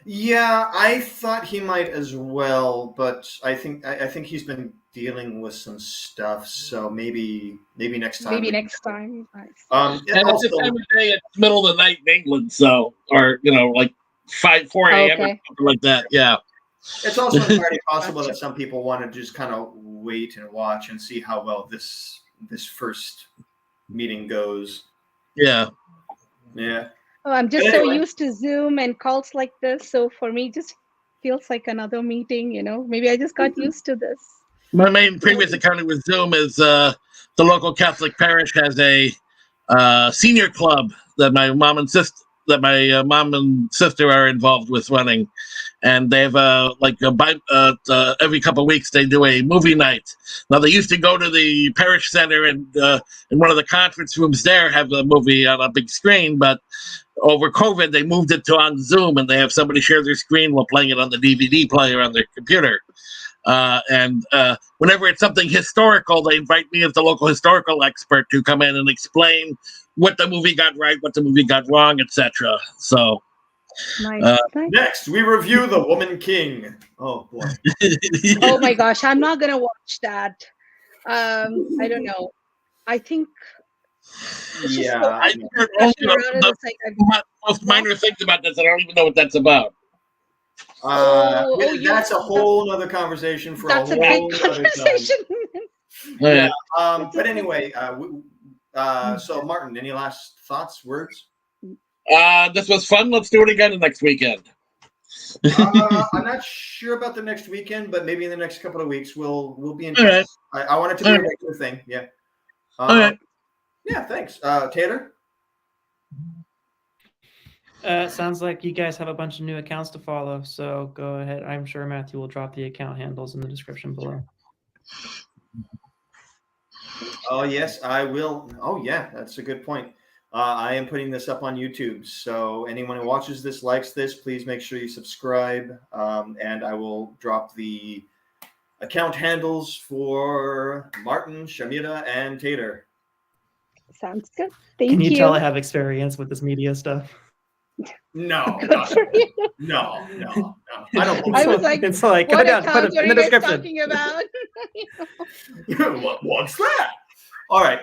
Yeah, I thought he might as well, but I think he's been dealing with some stuff, so maybe next time. Maybe next time. And at this time of day, it's middle of the night in England, so like 4 a.m. or something like that. Yeah. It's also entirely possible that some people want to just kind of wait and watch and see how well this first meeting goes. Yeah. Yeah. Oh, I'm just so used to Zoom and calls like this, so for me, it just feels like another meeting. Maybe I just got used to this. My main previous encounter with Zoom is the local Catholic parish has a senior club that my mom and sister are involved with running, and they have every couple of weeks they do a movie night. Now they used to go to the parish center and in one of the conference rooms there have a movie on a big screen, but over COVID they moved it to on Zoom, and they have somebody share their screen while playing it on the DVD player on their computer. And whenever it's something historical, they invite me as the local historical expert to come in and explain what the movie got right, what the movie got wrong, etc. So, next we review The Woman King. Oh boy! Oh my gosh, I'm not gonna watch that. I don't know. I think. Yeah, I heard the most minor things about this. I don't even know what that's about. That's a whole other conversation for a whole big conversation. Yeah. But anyway, so Martin, any last thoughts, words? This was fun. Let's do it again next weekend. I'm not sure about the next weekend, but maybe in the next couple of weeks we'll be in touch. Right. I want it to be a regular thing. Yeah. Okay. Yeah, thanks. Taylor? Sounds like you guys have a bunch of new accounts to follow, so go ahead. I'm sure Matthew will drop the account handles in the description below. Oh, yes, I will. Oh, yeah, that's a good point. I am putting this up on YouTube, so anyone who watches this, likes this, please make sure you subscribe, and I will drop the account handles for Martin, Shamira, and Tater. Sounds good. Thank Can you. you tell I have experience with this media stuff? No, Good for you. no. I don't believe I was it. like, it's like, what put it down, put accounts it are in the you guys description. talking about? What's that? All right.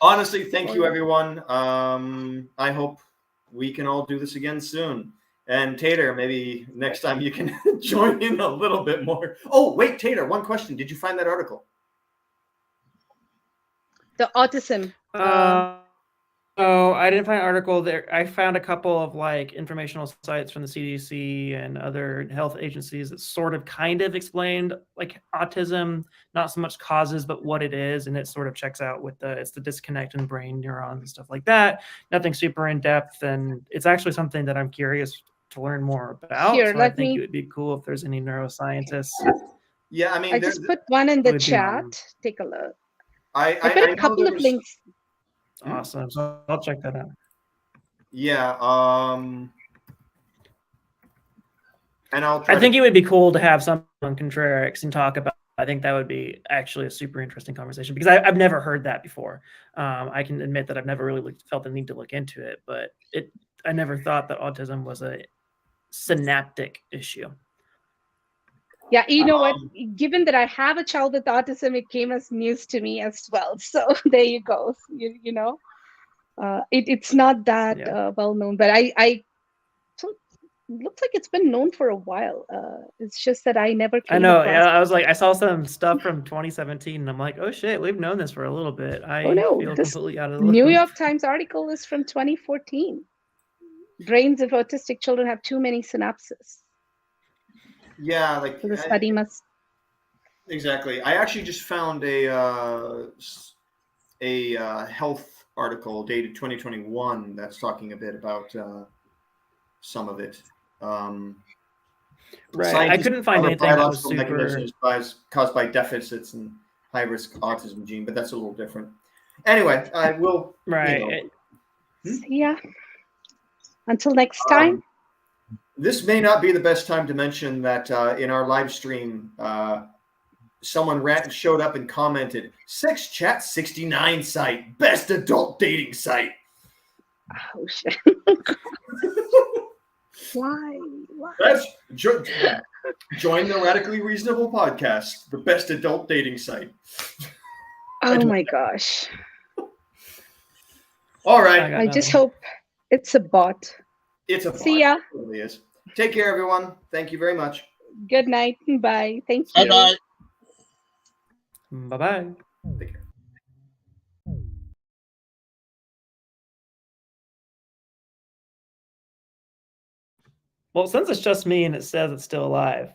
Honestly, thank you, everyone. I hope we can all do this again soon. And Tater, maybe next time you can join in a little bit more. Oh, wait, Tater, one question. Did you find that article? The autism. Oh, I didn't find an article there. I found a couple of like informational sites from the CDC and other health agencies that sort of kind of explained like autism, not so much causes, but what it is. And it sort of checks out with it's the disconnect in brain neurons and stuff like that. Nothing super in depth. And it's actually something that I'm curious to learn more about. Here, so I think it would be cool if there's any neuroscientists. Yeah, I mean, I just put one in the would be- chat. Take a look. I put a know couple of there's- links. Awesome. So I'll check that out. Yeah. And I'll try I think it would be cool to have someone on Contrarix and talk about. I think that would be actually a super interesting conversation because I've never heard that before. I can admit that I've never really felt the need to look into it, but I never thought that autism was a synaptic issue. Yeah, you know what? Given that I have a child with autism, it came as news to me as well. So there you go. You know, it's not that well known, but I looks like it's been known for a while. It's just that I never came I know. across. Yeah, I was like, I saw some stuff from 2017, and I'm like, oh shit, we've known this for a little bit. I feel completely out of the loop. New York Times article is from 2014. Brains of autistic children have too many synapses. Yeah, like so the study must. Exactly. I actually just found a health article dated 2021 that's talking a bit about some of it. Right. I couldn't find anything that was super mechanisms caused by deficits in high-risk autism gene, but that's a little different. Anyway, I will. Right. Yeah. Until next time. This may not be the best time to mention that in our live stream, someone showed up and commented, "Sex Chat 69 site, best adult dating site." Oh shit! Why? That's join the Radically Reasonable podcast, the best adult dating site. Oh my gosh! All right. I just hope it's a bot. It's a bot. See ya. It really is. Take care, everyone. Thank you very much. Good night. Bye. Thank you. Bye-bye. Bye-bye. Take care. Well, since it's just me and it says it's still alive,